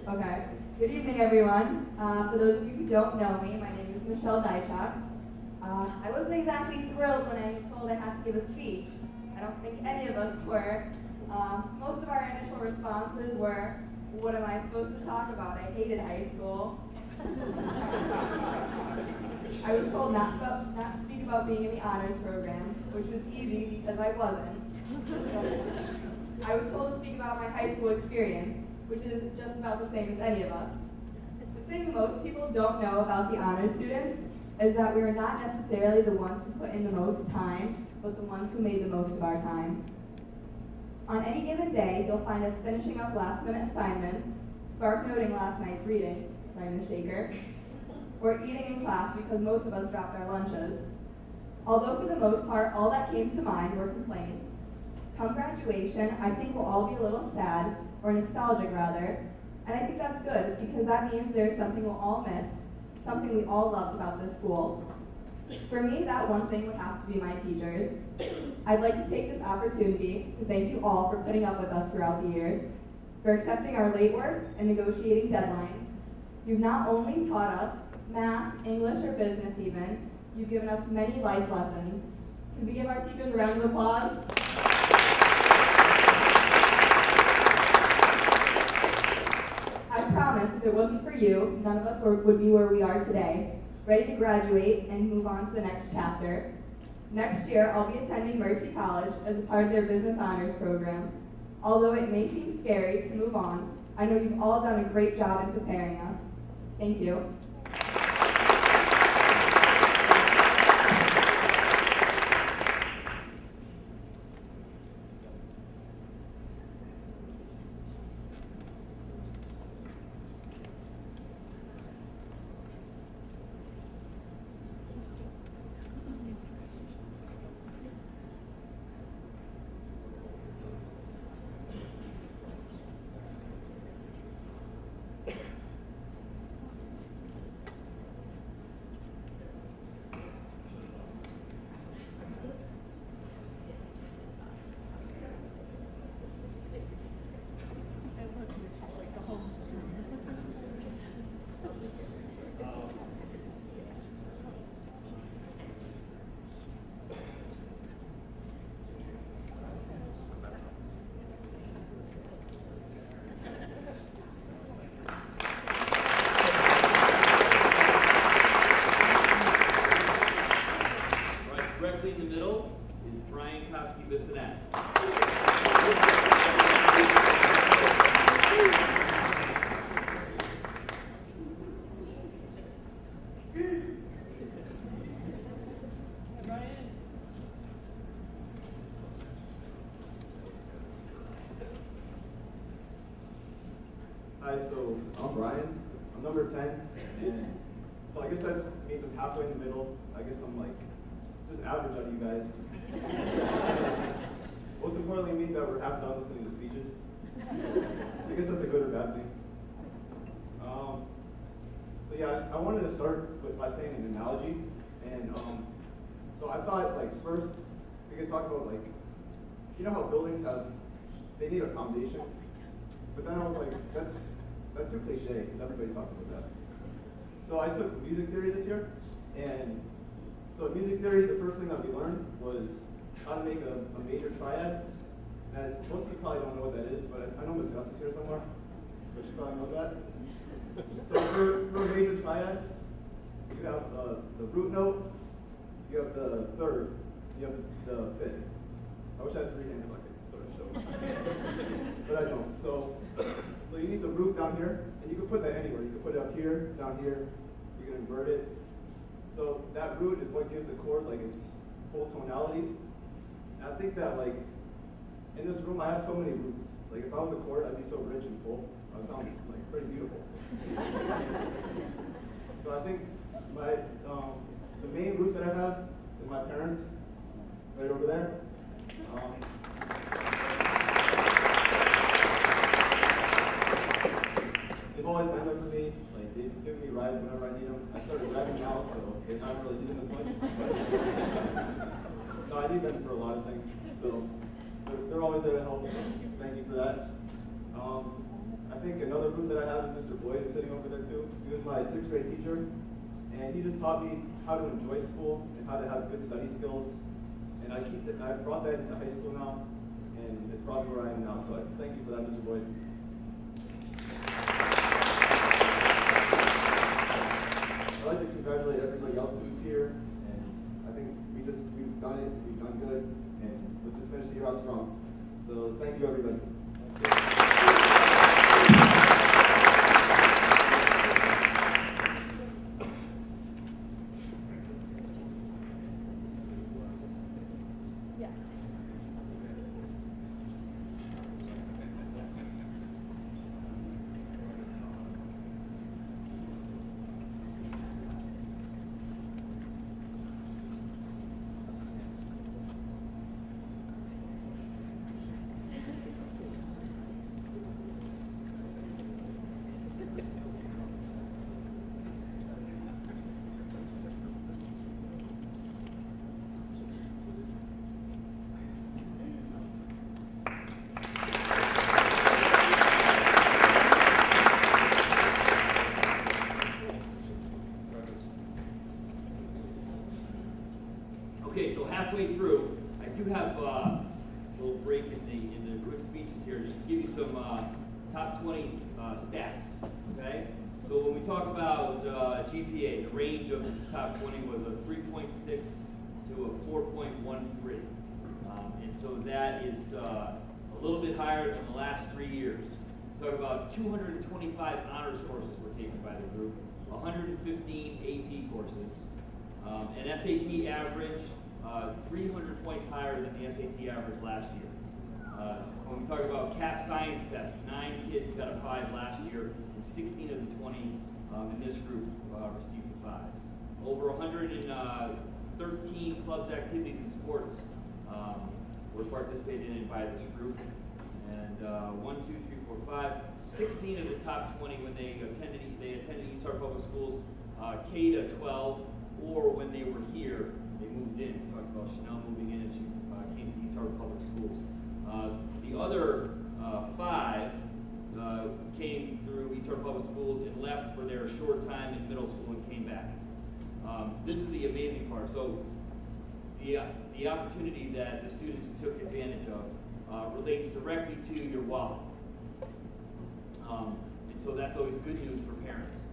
Okay. Good evening, everyone. For those of you who don't know me, my name is Michelle Dychak. I I wasn't exactly thrilled when I was told I had to give a speech. I don't think any of us were. Most of our initial responses were, what am I supposed to talk about? I hated high school. I was told not to speak about being in the honors program, which was easy because I wasn't. I was told to speak about my high school experience, which is just about the same as any of us. The thing most people don't know about the honors students is that we are not necessarily the ones who put in the most time, but the ones who made the most of our time. On any given day, you'll find us finishing up last-minute assignments, spark noting last night's reading, sorry, Ms. Shaker, or eating in class because most of us dropped our lunches. Although for the most part, all that came to mind were complaints. Come graduation, I think we'll all be a little sad, or nostalgic rather, and I think that's good because that means there's something we'll all miss, something we all loved about this school. For me, that one thing would have to be my teachers. I'd like to take this opportunity to thank you all for putting up with us throughout the years, for accepting our late work and negotiating deadlines. You've not only taught us math, English, or business even, you've given us many life lessons. Can we give our teachers a round of applause? I promise if it wasn't for you, none of us would be where we are today, ready to graduate and move on to the next chapter. Next year, I'll be attending Mercy College as a part of their business honors program. Although it may seem scary to move on, I know you've all done a great job in preparing us. Thank you. Directly in the middle is Brian Koski-Bissonette. Hi, so I'm Brian. I'm number 10, and so I guess that means I'm halfway in the middle. I guess I'm like just average out of you guys. Most importantly, it means that we're half done listening to speeches. I guess that's a good or bad thing. But yeah, I wanted to start by saying an analogy, and so I thought like first we could talk about like, you know how buildings they need a foundation, but then I was like, that's too cliche because everybody talks about that. So I took music theory this year, and so in music theory, the first thing that we learned was how to make a major triad. And most of you probably don't know what that is, but I know Ms. Gus is here somewhere, so she probably knows that. So for a major triad, you have the root note, you have the third, you have the fifth. I wish I had 3 hands so I could sort of show, but I don't. So you need the root down here, and you can put that anywhere. You can put it up here, down here. You can invert it. So that root is what gives the chord like its full tonality. And I think that like in this room I have so many roots. Like if I was a chord, I'd be so rich and full. I'd sound like pretty beautiful. So I think the main root that I have is my parents, right over there. They've always been there for me. Like they've given me rides whenever I need them. I started driving now, so they're not really needing as much. But, no, I need them for a lot of things. So they're always there to help. Thank you for that. I think another root that I have is Mr. Boyd, is sitting over there too. He was my 6th grade teacher, and he just taught me how to enjoy school and how to have good study skills. And I brought that into high school now, and it's probably where I am now. So I thank you for that, Mr. Boyd. I'd like to congratulate everybody else who's here, and I think we've done it, we've done good, and let's just finish the year out strong. So thank you, everybody. Okay, so halfway through, I do have a little break in the quick speeches here, just to give you some top 20 stats. Okay, so when we talk about GPA, the range of this top 20 was a 3.6 to a 4.13, and so that is a little bit higher than the last 3 years. We talk about 225 honors courses were taken by the group, 115 AP courses. An SAT average 300 points higher than the SAT average last year. When we talk about CAP science tests, 9 kids got a 5 last year, and 16 of the 20 in this group received a 5. Over 113 clubs, activities, and sports were participated in by this group. And 16 of the top 20 when they attended East Harbor Public Schools K to 12, or when they were here, they moved in. We talked about Chanel moving in, and she came to East Harbor Public Schools. The other 5 came through East Harbor Public Schools and left for their short time in middle school and came back. This is the amazing part. So the opportunity that the students took advantage of relates directly to your wallet. And so that's always good news for parents.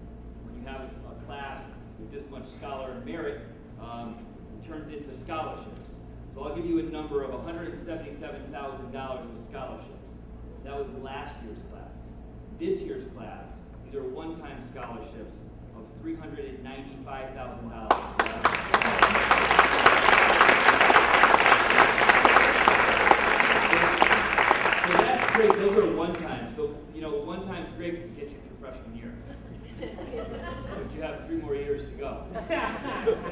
When you have a class with this much scholar and merit, it turns into scholarships. So I'll give you a number of $177,000 of scholarships. That was last year's class. This year's class, these are one-time scholarships of $395,000. So that's great. Those are one-time. So, one-time's great because it gets you through freshman year. But you have 3 more years to go.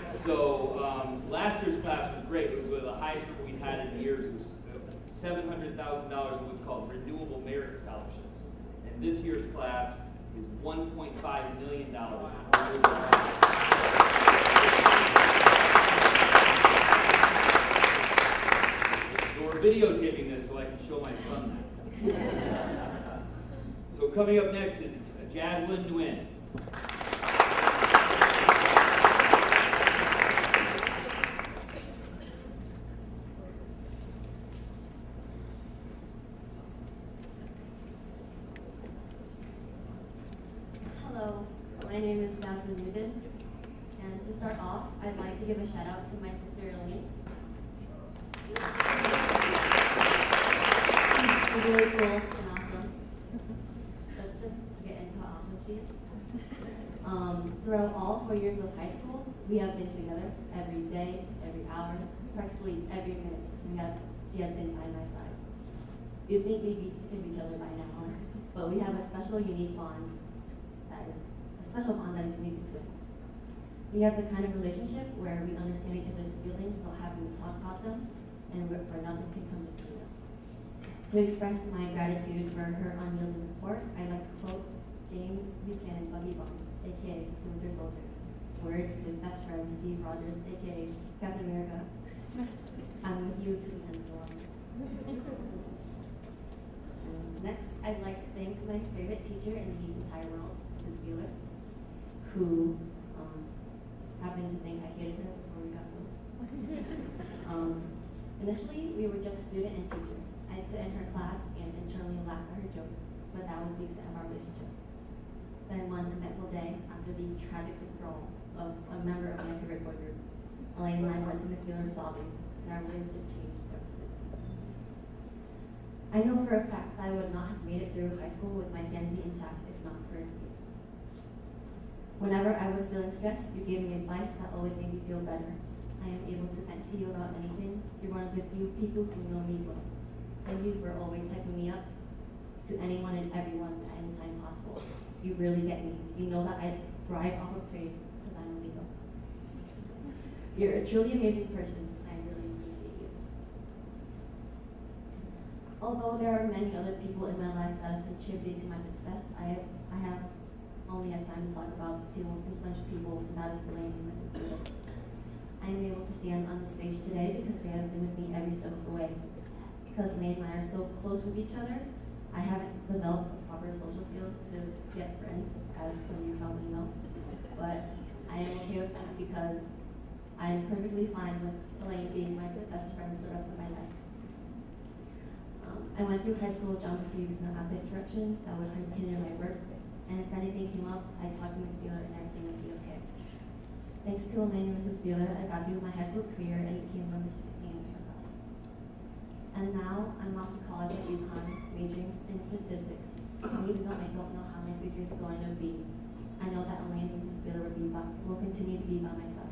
So last year's class was great. It was the highest number we'd had in years. It was $700,000 in what's called renewable merit scholarships. And this year's class is $1.5 million. So we're videotaping this so I can show my son that. So coming up next is Jaslyn Nguyen. Hello, my name is Jaslyn Nguyen, and to start off, I'd like to give a shout out to my sister Elaine. She's really cool and awesome. Let's just get into how awesome she is. Throughout all 4 years of high school, we have been together every day, every hour, practically every minute. She has been by my side. You'd think we'd be sick of each other by now, but we have a special, unique bond that is unique to twins. We have the kind of relationship where we understand each other's feelings without having to talk about them, and where nothing can come between us. To express my gratitude for her unyielding support, I'd like to quote James Buchanan Buggy Bonds, aka the Winter Soldier. His words to his best friend Steve Rogers, aka Captain America. I'm with you to the end of the line. Next, I'd like to thank my favorite teacher in the entire world, Mrs. Bueller, who happened to think I hated her before we got close. Initially, we were just student and teacher. I'd sit in her class and internally laugh at her jokes, but that was the extent of our relationship. Then one eventful day, after the tragic withdrawal of a member of my favorite boy group, Elaine and I went to Miss Wheeler sobbing, and our relationship changed ever since. I know for a fact that I would not have made it through high school with my sanity intact if not for you. Whenever I was feeling stressed, you gave me advice that always made me feel better. I am able to vent to you about anything. You're one of the few people who know me well. Thank you for always hyping me up to anyone and everyone at any time possible. You really get me. You know that I thrive off of praise because I'm a Leo. You're a truly amazing person. I really appreciate you. Although there are many other people in my life that have contributed to my success, I have only had time to talk about the two most influential people, and that is Elaine and Mrs. Wheeler. I am able to stand on the stage today because they have been with me every step of the way. Because Elaine and I are so close with each other, I haven't developed the proper social skills to get friends, as some of you probably know. But I am okay with that because I am perfectly fine with Elaine being my best friend for the rest of my life. I went through high school geometry with no asset interruptions that would hinder my work, and if anything came up, I talked to Ms. Wheeler and everything would be okay. Thanks to Elaine and Mrs. Wheeler, I got through my high school career and became number 16 in my class. And now I'm off to college at UConn, majoring in statistics. And even though I don't know how my future is going to be, I know that Elaine and Mrs. Wheeler will continue to be by my side.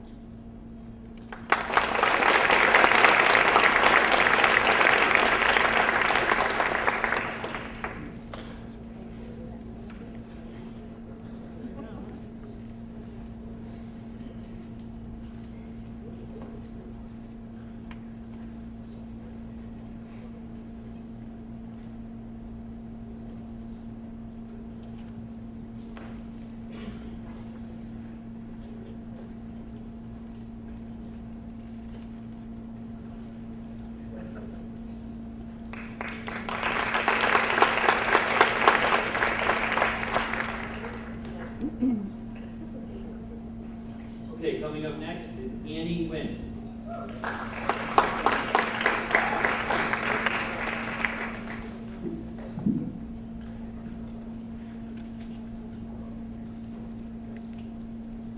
Okay, coming up next is Annie Wynn.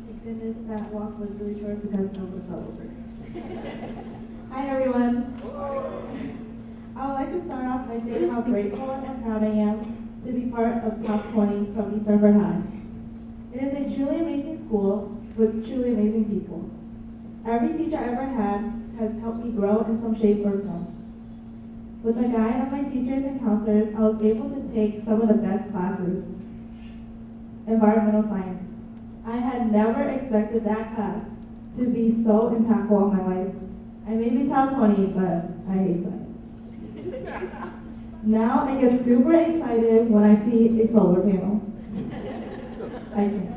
Thank goodness that walk was really short because no one fell over. Hi everyone. I would like to start off by saying how grateful and proud I am to be part of Top 20 from East Hartford High. It is a truly amazing school with truly amazing people. Every teacher I ever had has helped me grow in some shape or form. With the guide of my teachers and counselors, I was able to take some of the best classes. Environmental science. I had never expected that class to be so impactful on my life. I may be top 20, but I hate science. Now I get super excited when I see a solar panel. I can't.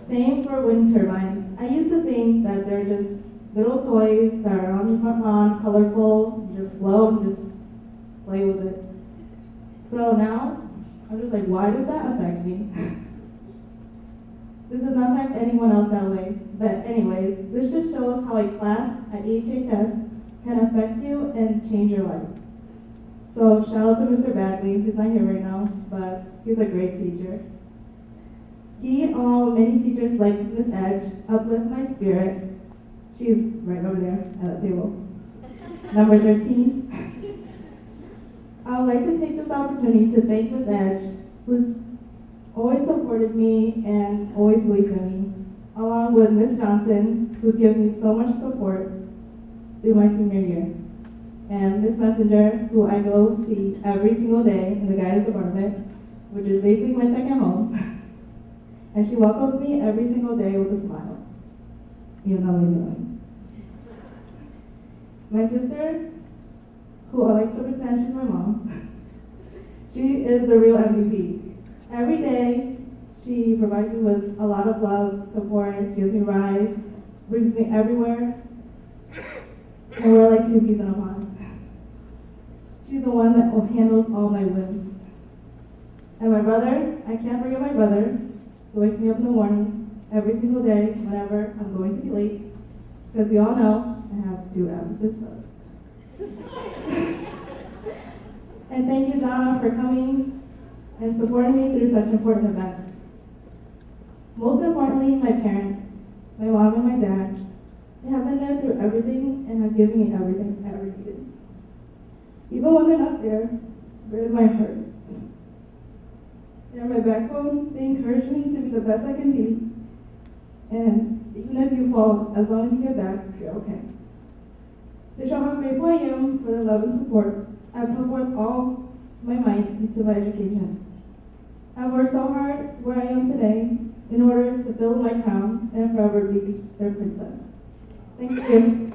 Same for wind turbines. I used to think that they're just little toys that are on the front lawn, colorful, you just blow and just play with it. So now, I'm just like, why does that affect me? This does not affect anyone else that way. But anyways, this just shows how a class at EHHS can affect you and change your life. So shout out to Mr. Bagley. He's not here right now, but he's a great teacher. He, along with many teachers like Miss Edge, uplift my spirit. She's right over there at that table. Number 13. I would like to take this opportunity to thank Miss Edge, who's always supported me and always believed in me, along with Miss Johnson, who's given me so much support through my senior year, and Miss Messenger, who I go see every single day in the guidance department, which is basically my second home. And she welcomes me every single day with a smile, even though I'm annoying. My sister, who I like to pretend she's my mom, she is the real MVP. Every day, she provides me with a lot of love, support, gives me rides, brings me everywhere, and we're like two peas in a pod. She's the one that handles all my wins. And my brother, I can't forget my brother, who wakes me up in the morning, every single day whenever I'm going to be late, because we all know I have 2 absences left. And thank you, Donna, for coming and supporting me through such important events. Most importantly, my parents, my mom and my dad, they have been there through everything and have given me everything I ever needed. Even when they're not there, they're in my heart. They're my backbone. They encourage me to be the best I can be. And even if you fall, as long as you get back, you're okay. To show how grateful I am for the love and support, I put forth all my might into my education. I've worked so hard where I am today in order to build my crown and forever be their princess. Thank you.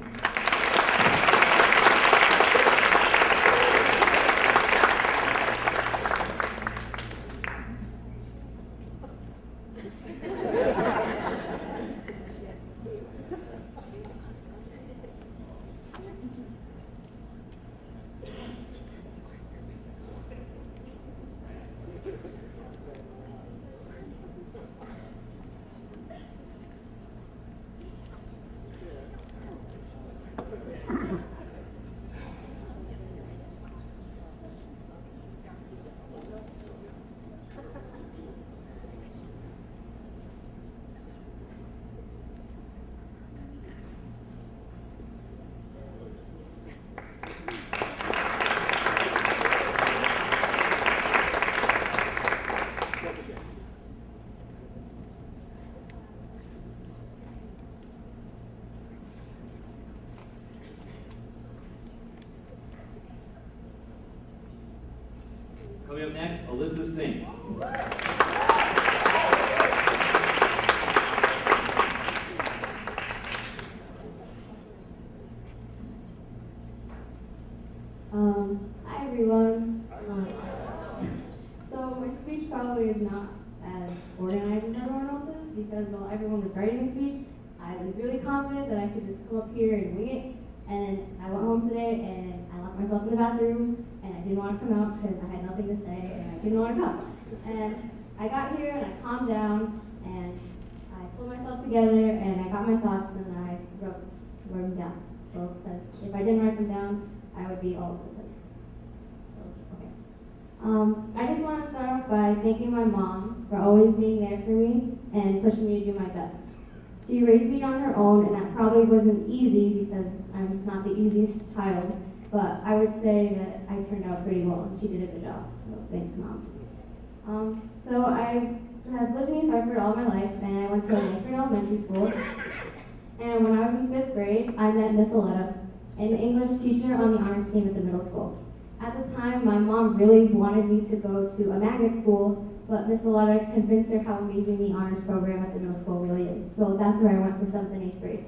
Coming up next, Alyssa Singh. Hi everyone. So my speech probably is not as organized as everyone else's because while everyone was writing a speech, I was really confident that I could just come up here and wing it. And I went home today and I locked myself in the bathroom and I didn't want to come out because I had nothing to say and I didn't want to come. And I got here and I calmed down and I pulled myself together and I got my thoughts and I wrote them down. So, because if I didn't write them down, I would be all over the place. So, okay. I just want to start off by thanking my mom for always being there for me and pushing me to do my best. She raised me on her own, and that probably wasn't easy because I'm not the easiest child, but I would say that I turned out pretty well, and she did a good job, so thanks, Mom. So I have lived in East Hartford all my life, and I went to Lakewood Elementary School, and when I was in 5th grade, I met Miss Aletta, an English teacher on the honors team at the middle school. At the time, my mom really wanted me to go to a magnet school, but Miss Aletta convinced her how amazing the honors program at the middle school really is. So that's where I went for 7th and 8th grade.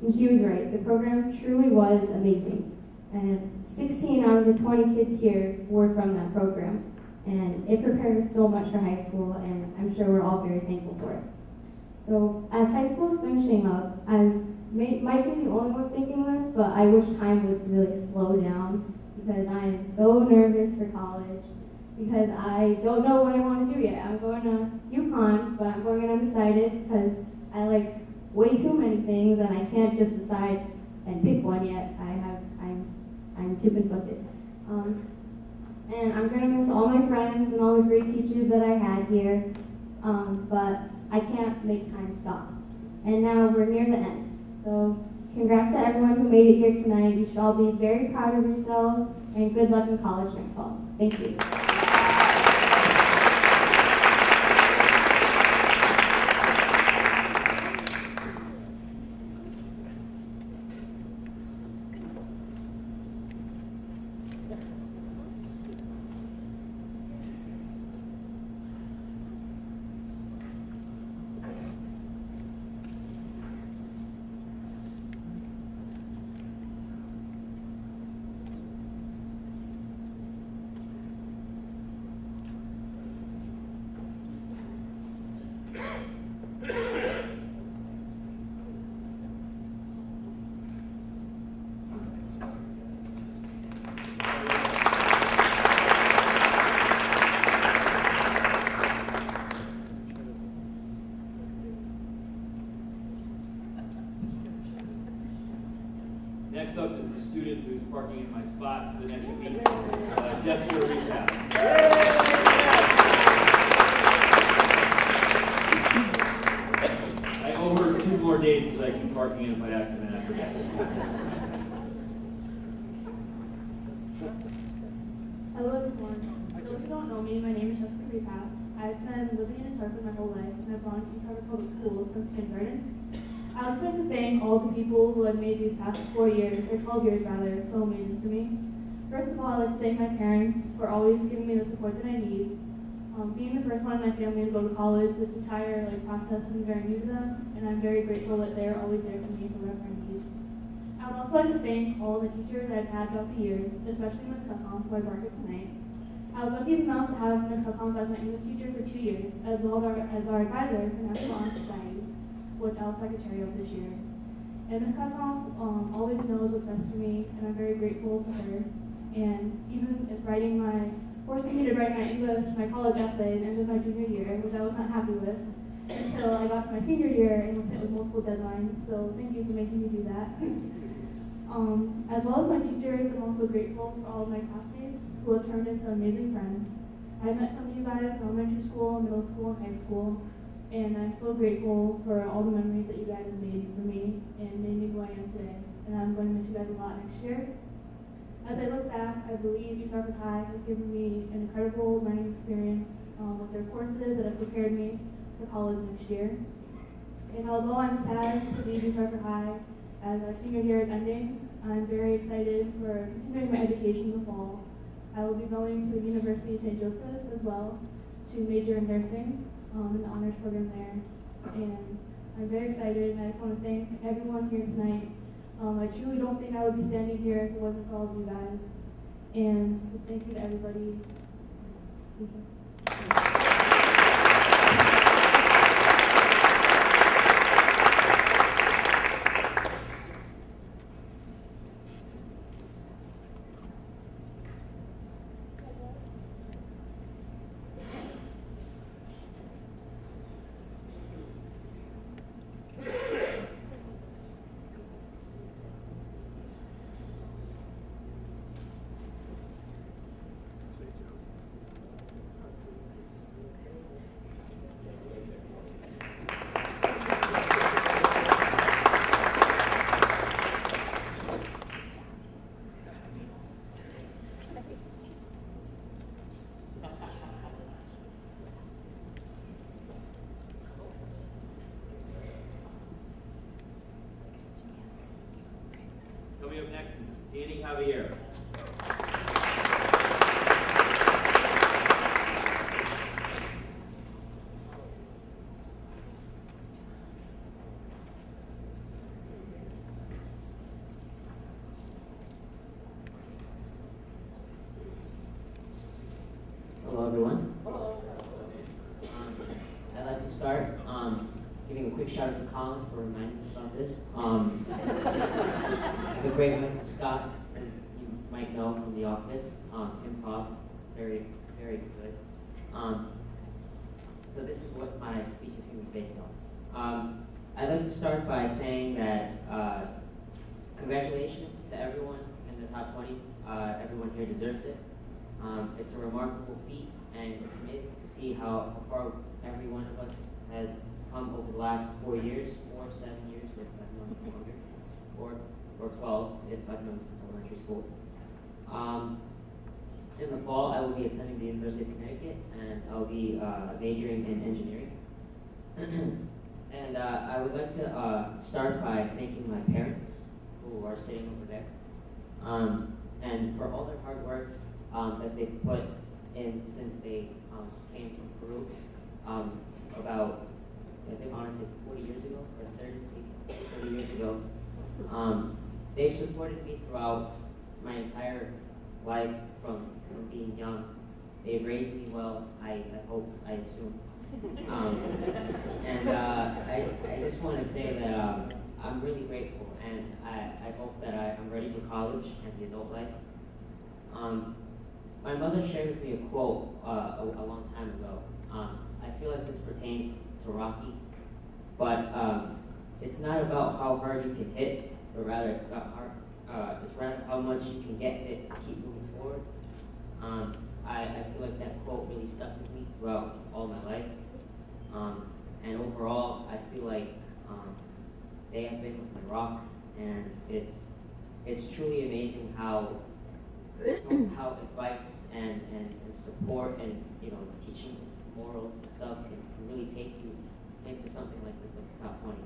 And she was right. The program truly was amazing. And 16 out of the 20 kids here were from that program. And it prepared us so much for high school, and I'm sure we're all very thankful for it. So as high school is finishing up, I might be the only one thinking this, but I wish time would really slow down because I am so nervous for college. Because I don't know what I want to do yet. I'm going to UConn, but I'm going in undecided because I like way too many things and I can't just decide and pick one yet. I'm too conflicted. And I'm going to miss all my friends and all the great teachers that I had here, but I can't make time stop. And now we're near the end. So congrats to everyone who made it here tonight. You should all be very proud of yourselves, and good luck in college next fall. Thank you. the student who's parking in my spot for the next week, Jessica Repass. I owe her 2 more days because I keep parking in by accident. I forget. Hello everyone. For those who don't know me, my name is Jessica Repass. I've been living in East Hartford my whole life, and I've belonged to East Hartford Public Schools since kindergarten. I would just like to thank all the people who have made these past 4 years, or 12 years rather, so amazing for me. First of all, I'd like to thank my parents for always giving me the support that I need. Being the first one in my family to go to college, this entire process has been very new to them, and I'm very grateful that they are always there for me for whatever I need. I would also like to thank all the teachers that I've had throughout the years, especially Ms. Cuthom, who I work with tonight. I was lucky enough to have Ms. Cuthom as my English teacher for 2 years, as well as our advisor for National Honor Society, which I was secretary of this year. And Ms. Cuthom always knows what's best for me, and I'm very grateful for her. And even forcing me to write my college essay at the end of my junior year, which I was not happy with, until I got to my senior year and was hit with multiple deadlines. So thank you for making me do that. As well as my teachers, I'm also grateful for all of my classmates who have turned into amazing friends. I've met some of you guys in elementary school, middle school, and high school, and I'm so grateful for all the memories that you guys have made for me and made me who I am today. And I'm going to miss you guys a lot next year. As I look back, I believe East Hartford High has given me an incredible learning experience with their courses that have prepared me for college next year. And although I'm sad to leave East Hartford High as our senior year is ending, I'm very excited for continuing my education in the fall. I will be going to the University of St. Joseph's as well to major in nursing in the honors program there. And I'm very excited, and I just want to thank everyone here tonight. I truly don't think I would be standing here if it wasn't for all of you guys. And just thank you to everybody. Thank you. Coming up next is Danny Javier. Hello, everyone. I'd like to start giving a quick shout out to Colin for reminding me about this. The great Michael Scott, as you might know from The Office, improv, very, very good. So this is what my speech is going to be based on. I'd like to start by saying that congratulations to everyone in the top 20. Everyone here deserves it. It's a remarkable feat, and it's amazing to see how far every one of us has come over the last 4 years, or 7 years if I've known it longer, or 12 if I've known it since elementary school. In the fall, I will be attending the University of Connecticut, and I'll be majoring in engineering. And I would like to start by thanking my parents, who are sitting over there, and for all their hard work that they've put in since they came from Peru about, I think honestly, 40 years ago, or 30 years ago. They've supported me throughout my entire life from being young. They've raised me well, I hope, I assume. And I just want to say that I'm really grateful, and I hope that I'm ready for college and the adult life. My mother shared with me a quote a long time ago. I feel like this pertains to Rocky, but it's not about how hard you can hit, but rather it's about it's rather how much you can get it to keep moving forward. I feel like that quote really stuck with me throughout all my life. And overall, I feel like they have been with my rock, and it's truly amazing how advice and support and teaching morals and stuff can really take you into something like this, like the top 20.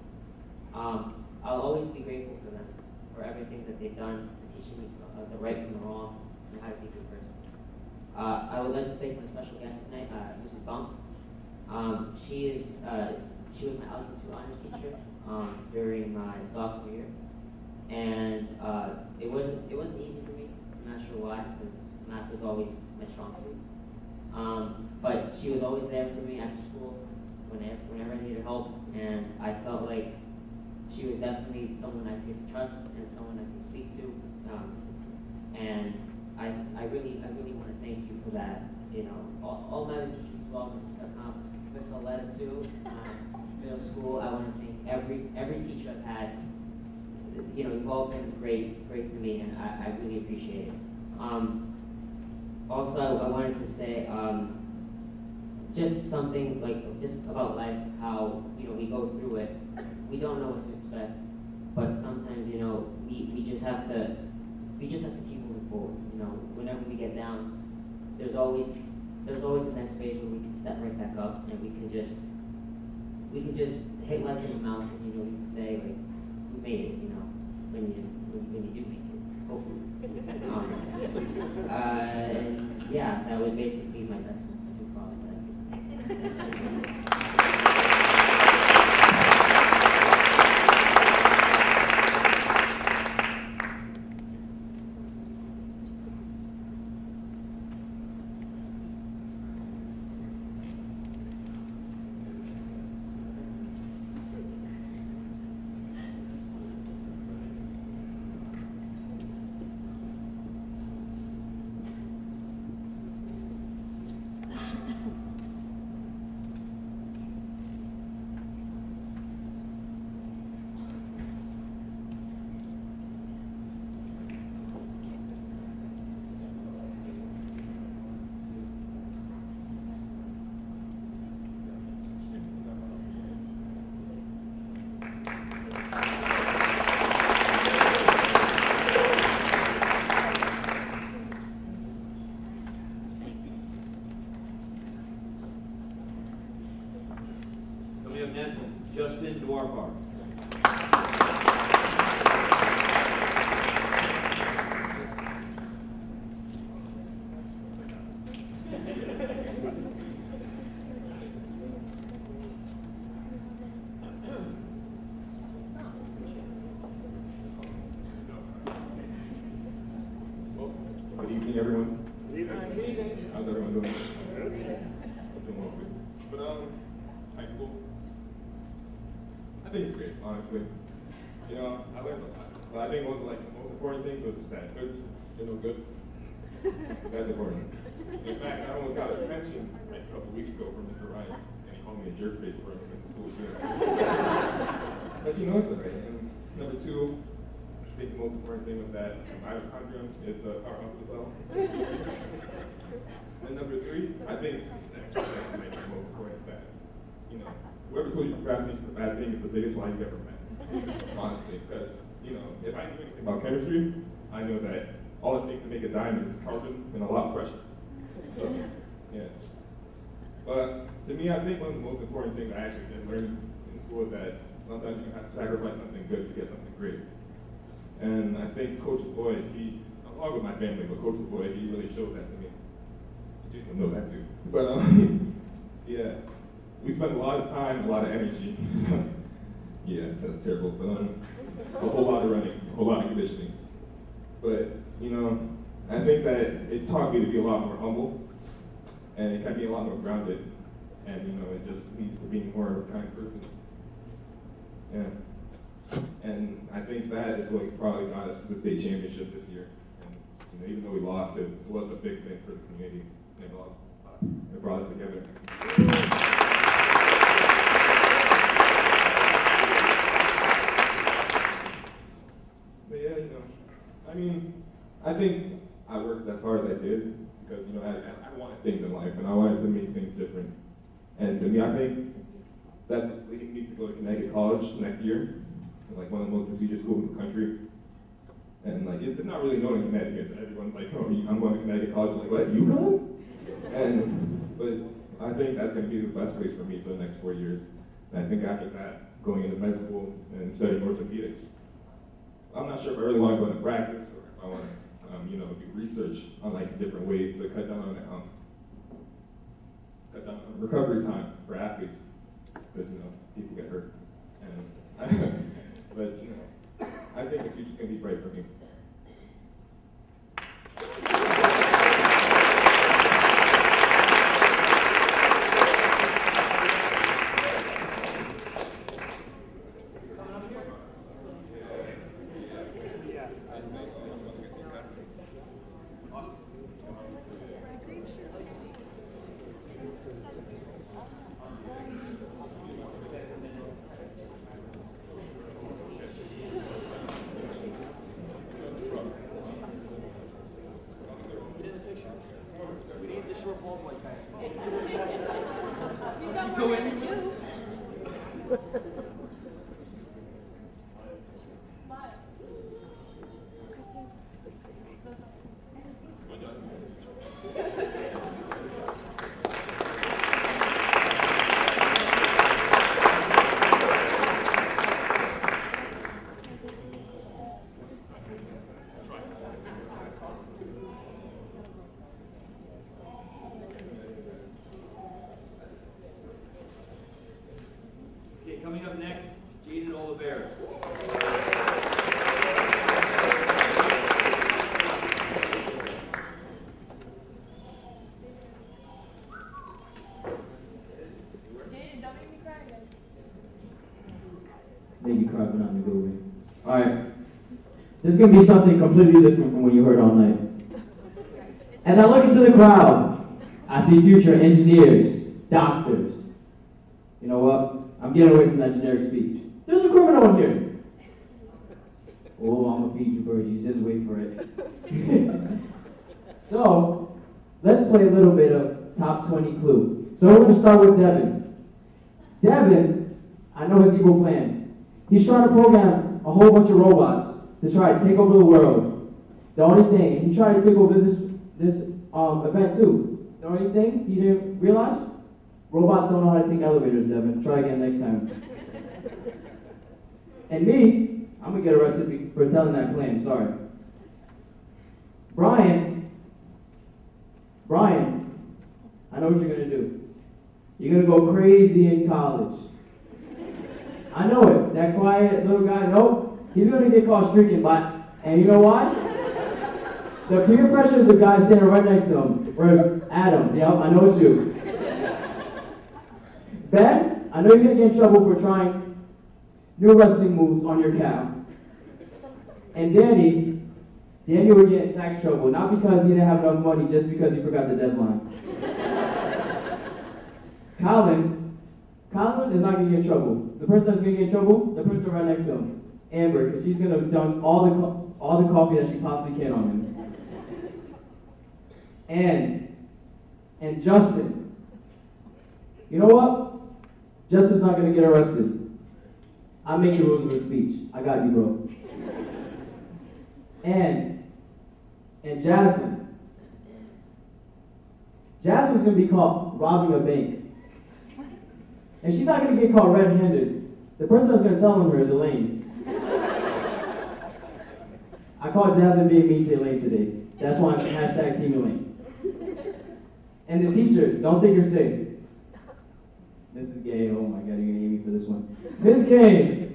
I'll always be grateful for them, for everything that they've done, for teaching me the right from the wrong and how to be a good person. I would like to thank my special guest tonight, Mrs. Bump. She was my Algebra 2 honors teacher during my sophomore year, and it wasn't easy for me. I'm not sure why, because math was always my strong suit. But she was always there for me after school whenever I needed help, and I felt like she was definitely someone I could trust and someone I could speak to. And I really want to thank you for that. All my other teachers as well, Mrs. Kakam, Miss Aletta too, middle school. I want to thank every teacher I've had. You've all been great to me, and I really appreciate it. Also, I wanted to say just something just about life, how we go through it. We don't know what to expect, but sometimes we just have to keep moving forward. Whenever we get down, there's always the next phase where we can step right back up, and we can just hit life in the mouth, and we can say like we made it. When you do make it, hopefully. And yeah, that was basically my best. Justin Dwarfar. Good evening, everyone. Good evening. How's everyone doing? Doing well too. But high school, I think it's great, honestly. I learned a lot. But I think one of the most important things was that good. That's important. In fact, I almost got a pension a couple weeks ago from Mr. Ryan, and he called me a jerk face for it in school too. But it's alright. And number two, I think the most important thing was that mitochondrium is the powerhouse of the cell. And number three, I think the most important is that, whoever told you procrastination is a bad thing is the biggest lie you've ever met. Honestly, because, if I knew anything about chemistry, I know that all it takes to make a diamond is carbon and a lot of pressure. So, yeah. But to me, I think one of the most important things I actually did learn in school is that sometimes you have to sacrifice something good to get something great. And I think Coach Boyd, along with my family, but Coach Boyd, he really showed that to me. You didn't know that too. But yeah, we spent a lot of time, a lot of energy. Yeah, that's terrible. But a whole lot of running, a whole lot of conditioning. But I think that it taught me to be a lot more humble, and it kept me a lot more grounded, and it just leads to being more of a kind person. Yeah. And I think that is what probably got us to the state championship this year. And even though we lost, it was a big thing for the community. And it brought us together. But yeah, I think I worked as hard as I did because, you know, I wanted things in life and I wanted to make things different. And to me, I think that's what's leading me to go to Connecticut College next year, like one of the most prestigious schools in the country. And like, it's not really known in Connecticut. So everyone's like, oh, I'm going to Connecticut College. I'm like, what, UConn? But I think that's going to be the best place for me for the next 4 years. And I think after that, going into med school and studying orthopedics. I'm not sure if I really want to go into practice or if I want to, you know, do research on like different ways to cut down on recovery time for athletes, because you know people get hurt. And but you know, I think the future's gonna be bright for me. Coming up next, Jaden Oliveras. Make you cry, but not in a good way. Alright. This is going to be something completely different from what you heard all night. As I look into the crowd, I see future engineers, doctors. You know what? I'm getting away from that generic speech. There's a criminal in here. Oh, I'm gonna feed you birdies. Just wait for it. So, let's play a little bit of top 20 clue. So we're gonna start with Devin. Devin, I know his evil plan. He's trying to program a whole bunch of robots to try to take over the world. The only thing, he tried to take over this event too. The only thing he didn't realize, robots don't know how to take elevators, Devin. Try again next time. And me, I'm gonna get arrested for telling that plan, sorry. Brian, I know what you're gonna do. You're gonna go crazy in college. I know it, that quiet little guy, nope. He's gonna get caught streaking by, and you know why? The peer pressure is the guy standing right next to him. Whereas Adam, yeah, I know it's you. Ben, I know you're gonna get in trouble for trying new wrestling moves on your cow. And Danny would get in tax trouble, not because he didn't have enough money, just because he forgot the deadline. Colin is not gonna get in trouble. The person that's gonna get in trouble, the person right next to him, Amber, because she's gonna dunk all the coffee that she possibly can on him. And Justin, you know what? Justin's not gonna get arrested. I make the rules of the speech. I got you, bro. And Jasmine. Jasmine's gonna be caught robbing a bank. And she's not gonna get caught red-handed. The person that's gonna tell on her is Elaine. I caught Jasmine being mean to Elaine today. That's why I'm hashtag Team Elaine. And the teachers, don't think you're safe. Mrs. Gay, oh my God, you're gonna hate me for this one. Miss Gay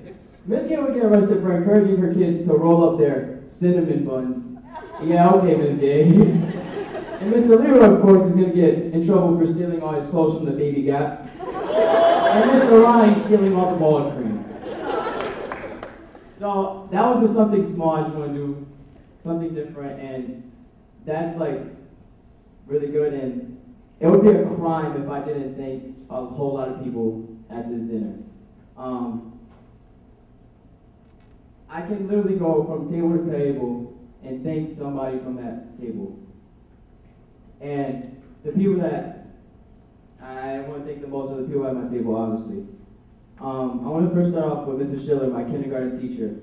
would get arrested for encouraging her kids to roll up their cinnamon buns. Yeah, okay, Miss Gay. And Mr. Leroy, of course, is gonna get in trouble for stealing all his clothes from the Baby Gap. And Mr. Ryan stealing all the ball cream. So that was just something small I just want to do, something different, and that's like really good. And it would be a crime if I didn't thank a whole lot of people at this dinner. I can literally go from table to table and thank somebody from that table. And the people that I want to thank the most are the people at my table, obviously. I want to first start off with Mrs. Schiller, my kindergarten teacher.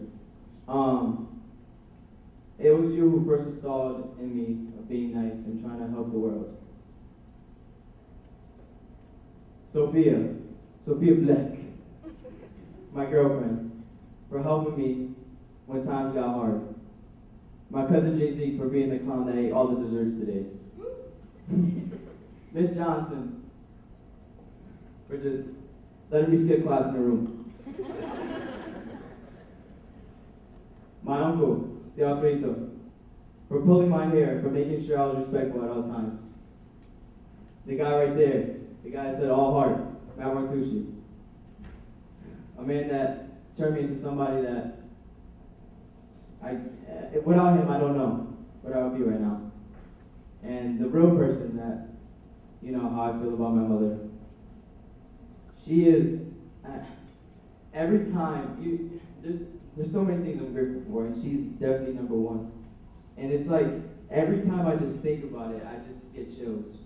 It was you who first installed in me of being nice and trying to help the world. Sophia Black, my girlfriend, for helping me when times got hard. My cousin JC for being the clown that ate all the desserts today. Miss Johnson for just letting me skip class in the room. My uncle, Teofrito, for pulling my hair, for making sure I was respectful at all times. The guy right there, the guy that said all heart, Matt Martucci. A man that turned me into somebody that without him, I don't know what I would be right now. And the real person that, you know how I feel about my mother. She is, every time, there's so many things I'm grateful for, and she's definitely number one. And it's like, every time I just think about it, I just get chills.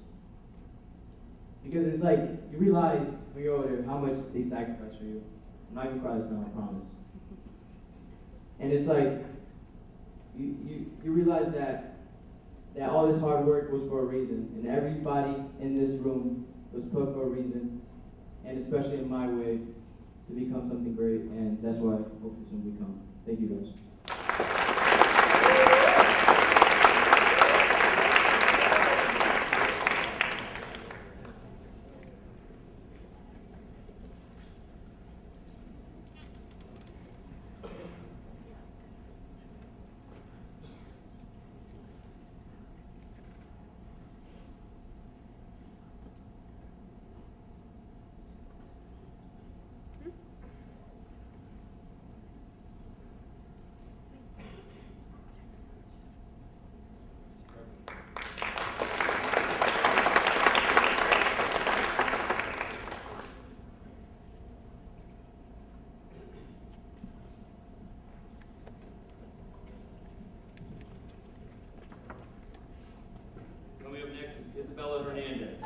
Because it's like, you realize when you're older how much they sacrifice for you. I'm not even cry this time, I promise. And it's like, you realize that all this hard work was for a reason, and everybody in this room was put for a reason, and especially in my way, to become something great, and that's what I hope to soon become. Thank you guys. Coming up next is Isabella Hernandez.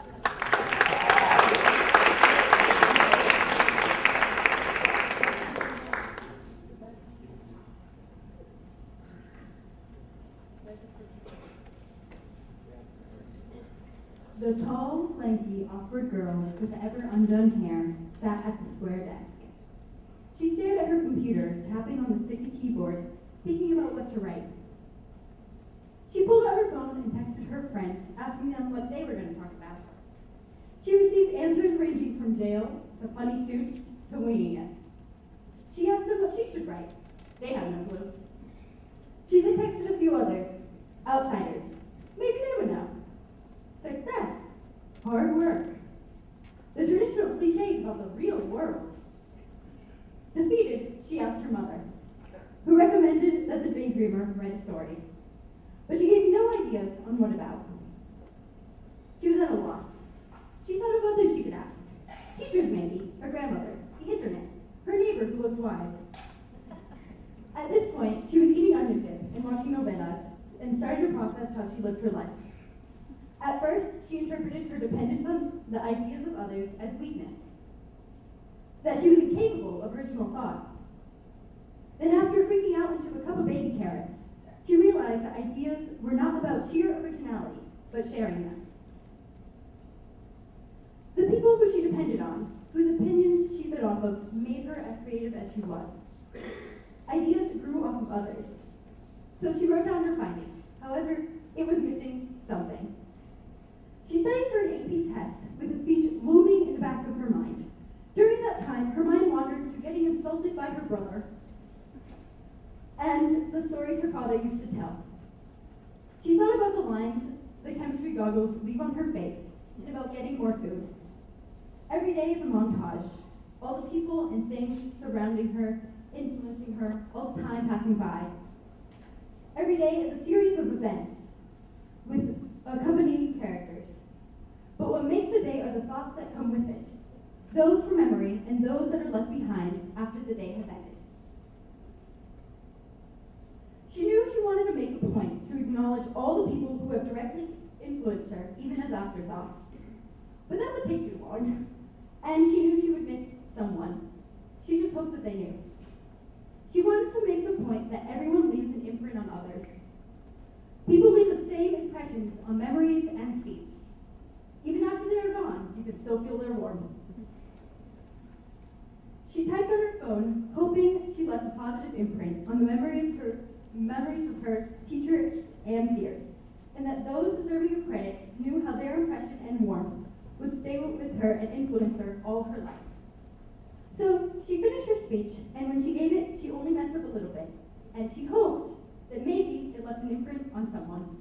The tall, lanky, awkward girl with the ever undone hair sat at the square desk. She stared at her computer, tapping on the sticky keyboard, thinking about what to write. She pulled out her phone and texted her friends, asking them what they were going to talk about. She received answers ranging from jail to funny suits to winging it. She asked them what she should write. They had no clue. She then texted a few others, outsiders. Maybe they would know. Success, hard work, the traditional cliches about the real world. Defeated, she asked her mother, who recommended that the daydreamer write a story. But she gave no ideas on what about. She was at a loss. She thought of others she could ask. Teachers maybe, her grandmother, the internet, her neighbor who looked wise. At this point, she was eating onion dip and watching novelas and started to process how she lived her life. At first, she interpreted her dependence on the ideas of others as weakness, that she was incapable of original thought. Then after freaking out into a cup of baby carrots, she realized that ideas were not about sheer originality, but sharing them. The people who she depended on, whose opinions she fed off of, made her as creative as she was. Ideas grew off of others. So she wrote down her findings. However, it was missing something. She studied for an AP test with a speech looming in the back of her mind. During that time, her mind wandered to getting insulted by her brother and the stories her father used to tell. She thought about the lines the chemistry goggles leave on her face and about getting more food. Every day is a montage. All the people and things surrounding her, influencing her, all the time passing by. Every day is a series of events with accompanying characters. But what makes the day are the thoughts that come with it, those from memory and those that are left behind after the day has ended. She knew she wanted to make a point acknowledge all the people who have directly influenced her, even as afterthoughts. But that would take too long, and she knew she would miss someone. She just hoped that they knew. She wanted to make the point that everyone leaves an imprint on others. People leave the same impressions on memories and seats. Even after they are gone, you can still feel their warmth. She typed on her phone, hoping she left a positive imprint on the memories of her teacher and peers, and that those deserving of credit knew how their impression and warmth would stay with her and influence her all her life. So she finished her speech, and when she gave it, she only messed up a little bit, and she hoped that maybe it left an imprint on someone.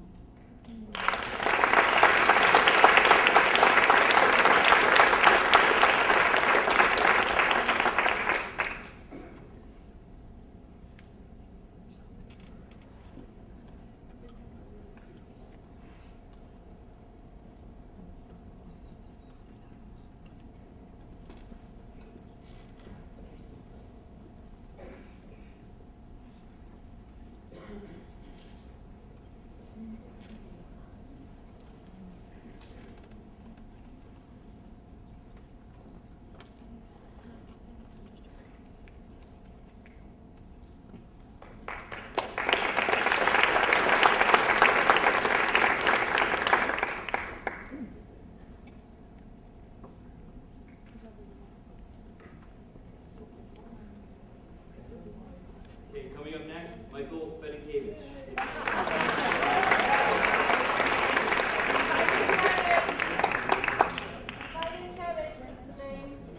Okay, coming up next, Michael Fedekevich.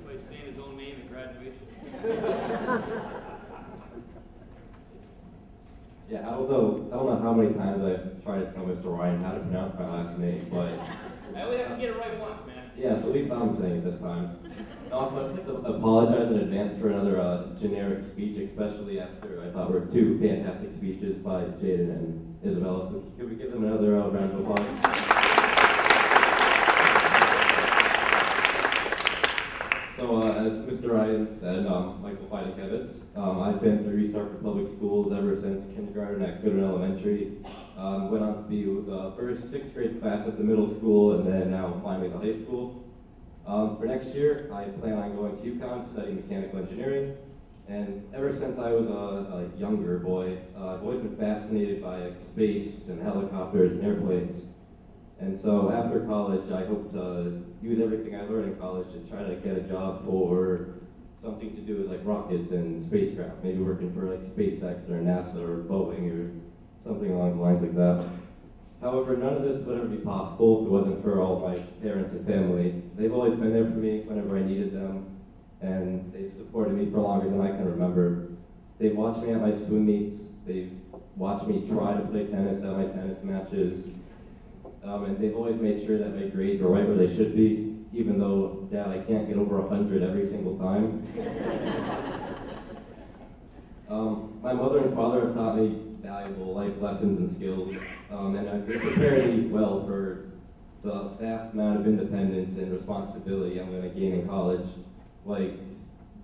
Like saying his own name at graduation. Yeah, I don't know how many times I've tried to tell Mr. Ryan how to pronounce my last name, but I only have to get it right once, man. yeah, so at least I'm saying it this time. Also, I'd like to apologize in advance for another generic speech, especially after I thought were two fantastic speeches by Jaden and Isabella. So could we give them another round of applause? So as Mr. Ryan said, Michael Fedekevich. I've been through East Hartford Public Schools ever since kindergarten at Goodwin Elementary. Went on to be the first 6th grade class at the middle school, and then now finally the high school. For next year, I plan on going to UConn, studying mechanical engineering. And ever since I was a younger boy, I've always been fascinated by space and helicopters and airplanes. And so after college, I hope to use everything I learned in college to try to get a job for something to do with like rockets and spacecraft, maybe working for like SpaceX or NASA or Boeing or something along the lines like that. However, none of this would ever be possible if it wasn't for all my parents and family. They've always been there for me whenever I needed them, and they've supported me for longer than I can remember. They've watched me at my swim meets, they've watched me try to play tennis at my tennis matches, and they've always made sure that my grades were right where they should be, even though, Dad, I can't get over 100 every single time. My mother and father have taught me valuable life lessons and skills, and have prepared me well for the vast amount of independence and responsibility I'm going to gain in college, like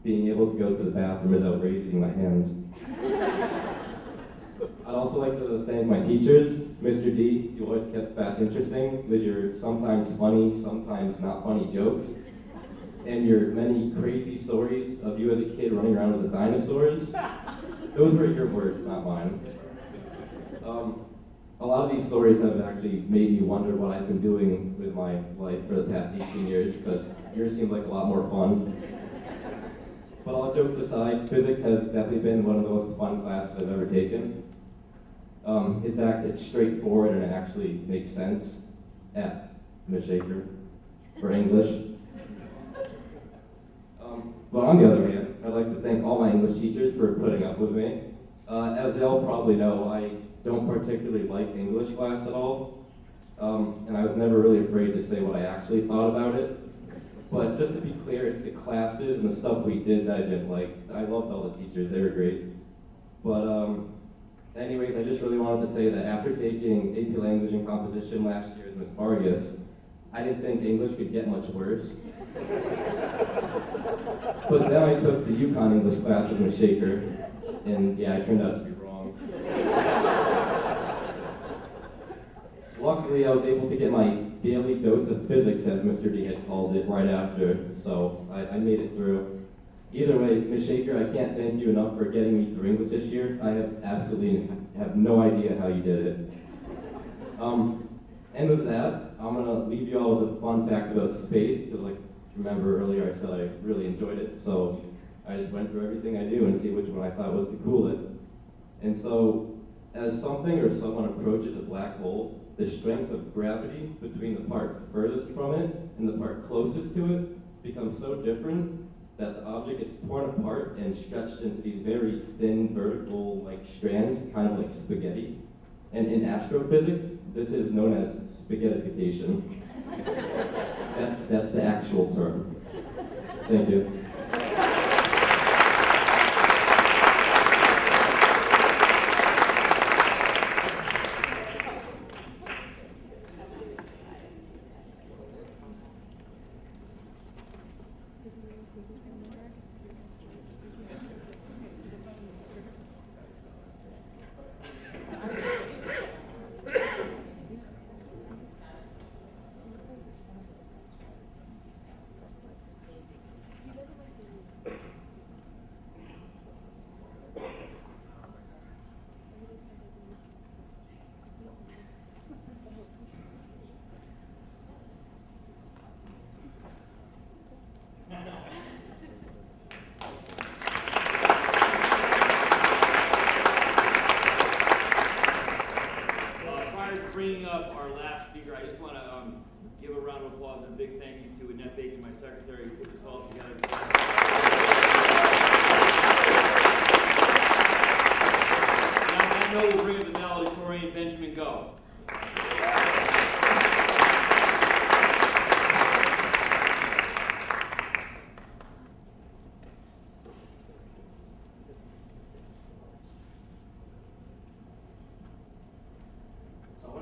being able to go to the bathroom without raising my hand. I'd also like to thank my teachers. Mr. D, you always kept class interesting with your sometimes funny, sometimes not funny jokes, and your many crazy stories of you as a kid running around as a dinosaurs. Those were your words, not mine. A lot of these stories have actually made me wonder what I've been doing with my life for the past 18 years, because yours seemed like a lot more fun. But all jokes aside, physics has definitely been one of the most fun classes I've ever taken. It's straightforward and it actually makes sense at Ms. Shaker for English. But on the other hand, I'd like to thank all my English teachers for putting up with me. As they'll probably know, I don't particularly like English class at all, and I was never really afraid to say what I actually thought about it. But just to be clear, it's the classes and the stuff we did that I didn't like. I loved all the teachers, they were great. But anyways, I just really wanted to say that after taking AP Language and Composition last year with Ms. Vargas, I didn't think English could get much worse. But then I took the UConn English class with Ms. Shaker, and yeah, I turned out to be wrong. Luckily, I was able to get my daily dose of physics, as Mr. D had called it, right after, so I made it through. Either way, Ms. Shaker, I can't thank you enough for getting me through English this year. I have no idea how you did it. And with that, I'm gonna leave you all with a fun fact about space, because like, remember earlier I said I really enjoyed it, so I just went through everything I do and see which one I thought was the coolest. And so, as something or someone approaches a black hole, the strength of gravity between the part furthest from it and the part closest to it becomes so different that the object gets torn apart and stretched into these very thin vertical like strands, kind of like spaghetti. And in astrophysics, this is known as spaghettification. That's the actual term. Thank you. Bringing up our last speaker, I just want to give a round of applause and a big thank you to Annette Bacon, my secretary, who put this all together. Now I know we'll bring up the valedictorian, Benjamin Go.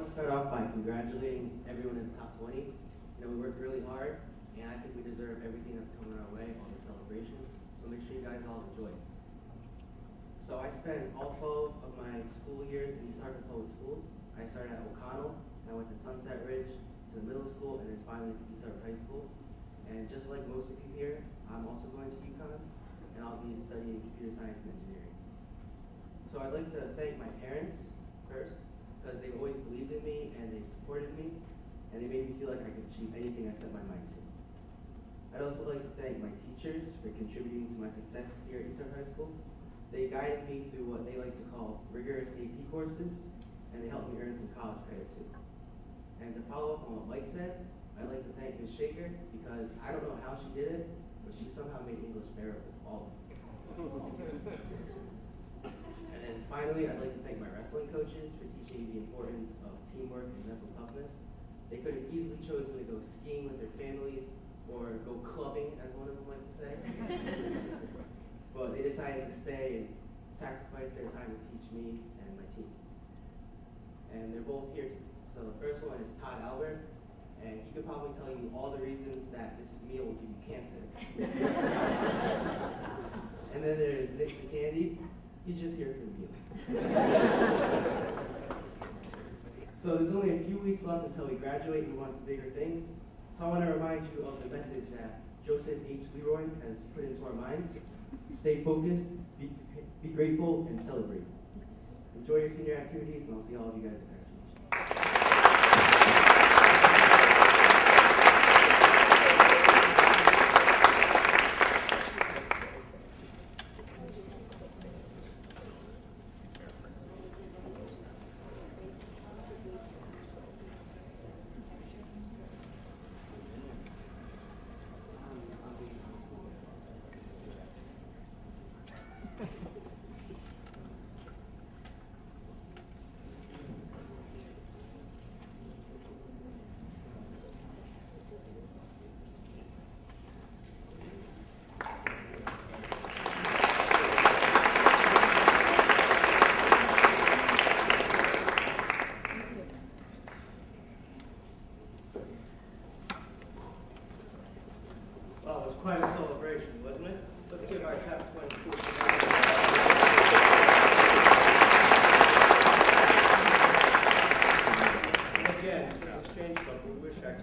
Start off by congratulating everyone in the top 20. You know, we worked really hard, and I think we deserve everything that's coming our way, all the celebrations. So make sure you guys all enjoy. So I spent all 12 of my school years in East Hartford Public Schools. I started at O'Connell, and I went to Sunset Ridge, to the middle school, and then finally to East Hartford High School. And just like most of you here, I'm also going to UConn, and I'll be studying computer science and engineering. So I'd like to thank my parents first, because they always believed in me and they supported me and they made me feel like I could achieve anything I set my mind to. I'd also like to thank my teachers for contributing to my success here at East Hartford High School. They guided me through what they like to call rigorous AP courses, and they helped me earn some college credit too. And to follow up on what Mike said, I'd like to thank Ms. Shaker, because I don't know how she did it, but she somehow made English bearable always. And then finally, I'd like to thank my wrestling coaches for teaching me the importance of teamwork and mental toughness. They could have easily chosen to go skiing with their families or go clubbing, as one of them like to say. But they decided to stay and sacrifice their time to teach me and my teammates. And they're both here too. So the first one is Todd Albert, and he could probably tell you all the reasons that this meal will give you cancer. And then there's Nick Candy. He's just here for the meal. So there's only a few weeks left until we graduate and move on to bigger things. So I want to remind you of the message that Joseph H. Leroy has put into our minds. Stay focused, be grateful, and celebrate. Enjoy your senior activities, and I'll see all of you guys at graduation.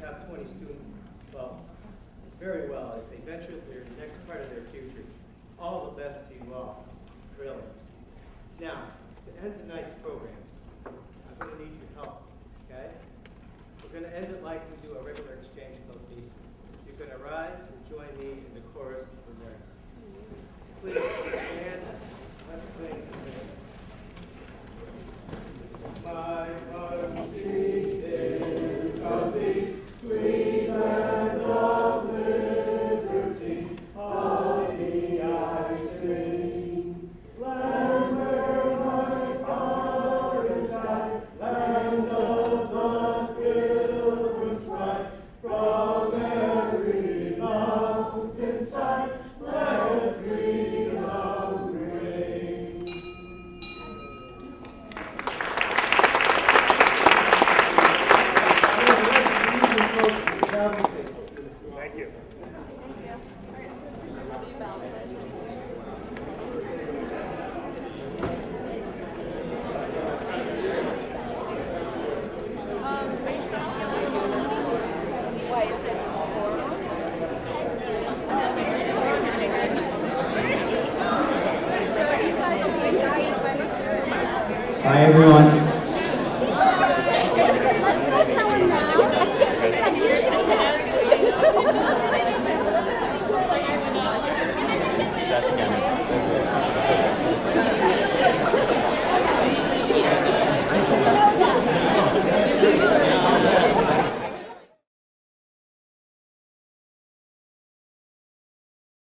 top 20 students, well, very well, as they venture their next part of their future. All the best to you all, really. Now, to end tonight's program, I'm going to need your help, okay? We're going to end it like we do a regular exchange club meeting. You can arise and join me in the chorus from there. Please stand. Let's sing together. My heart beats in something sweet land of liberty. Only I sing. Land where my father's died, land of the pilgrim's pride. From every mountainside, let freedom ring. Thank you. Bye, everyone.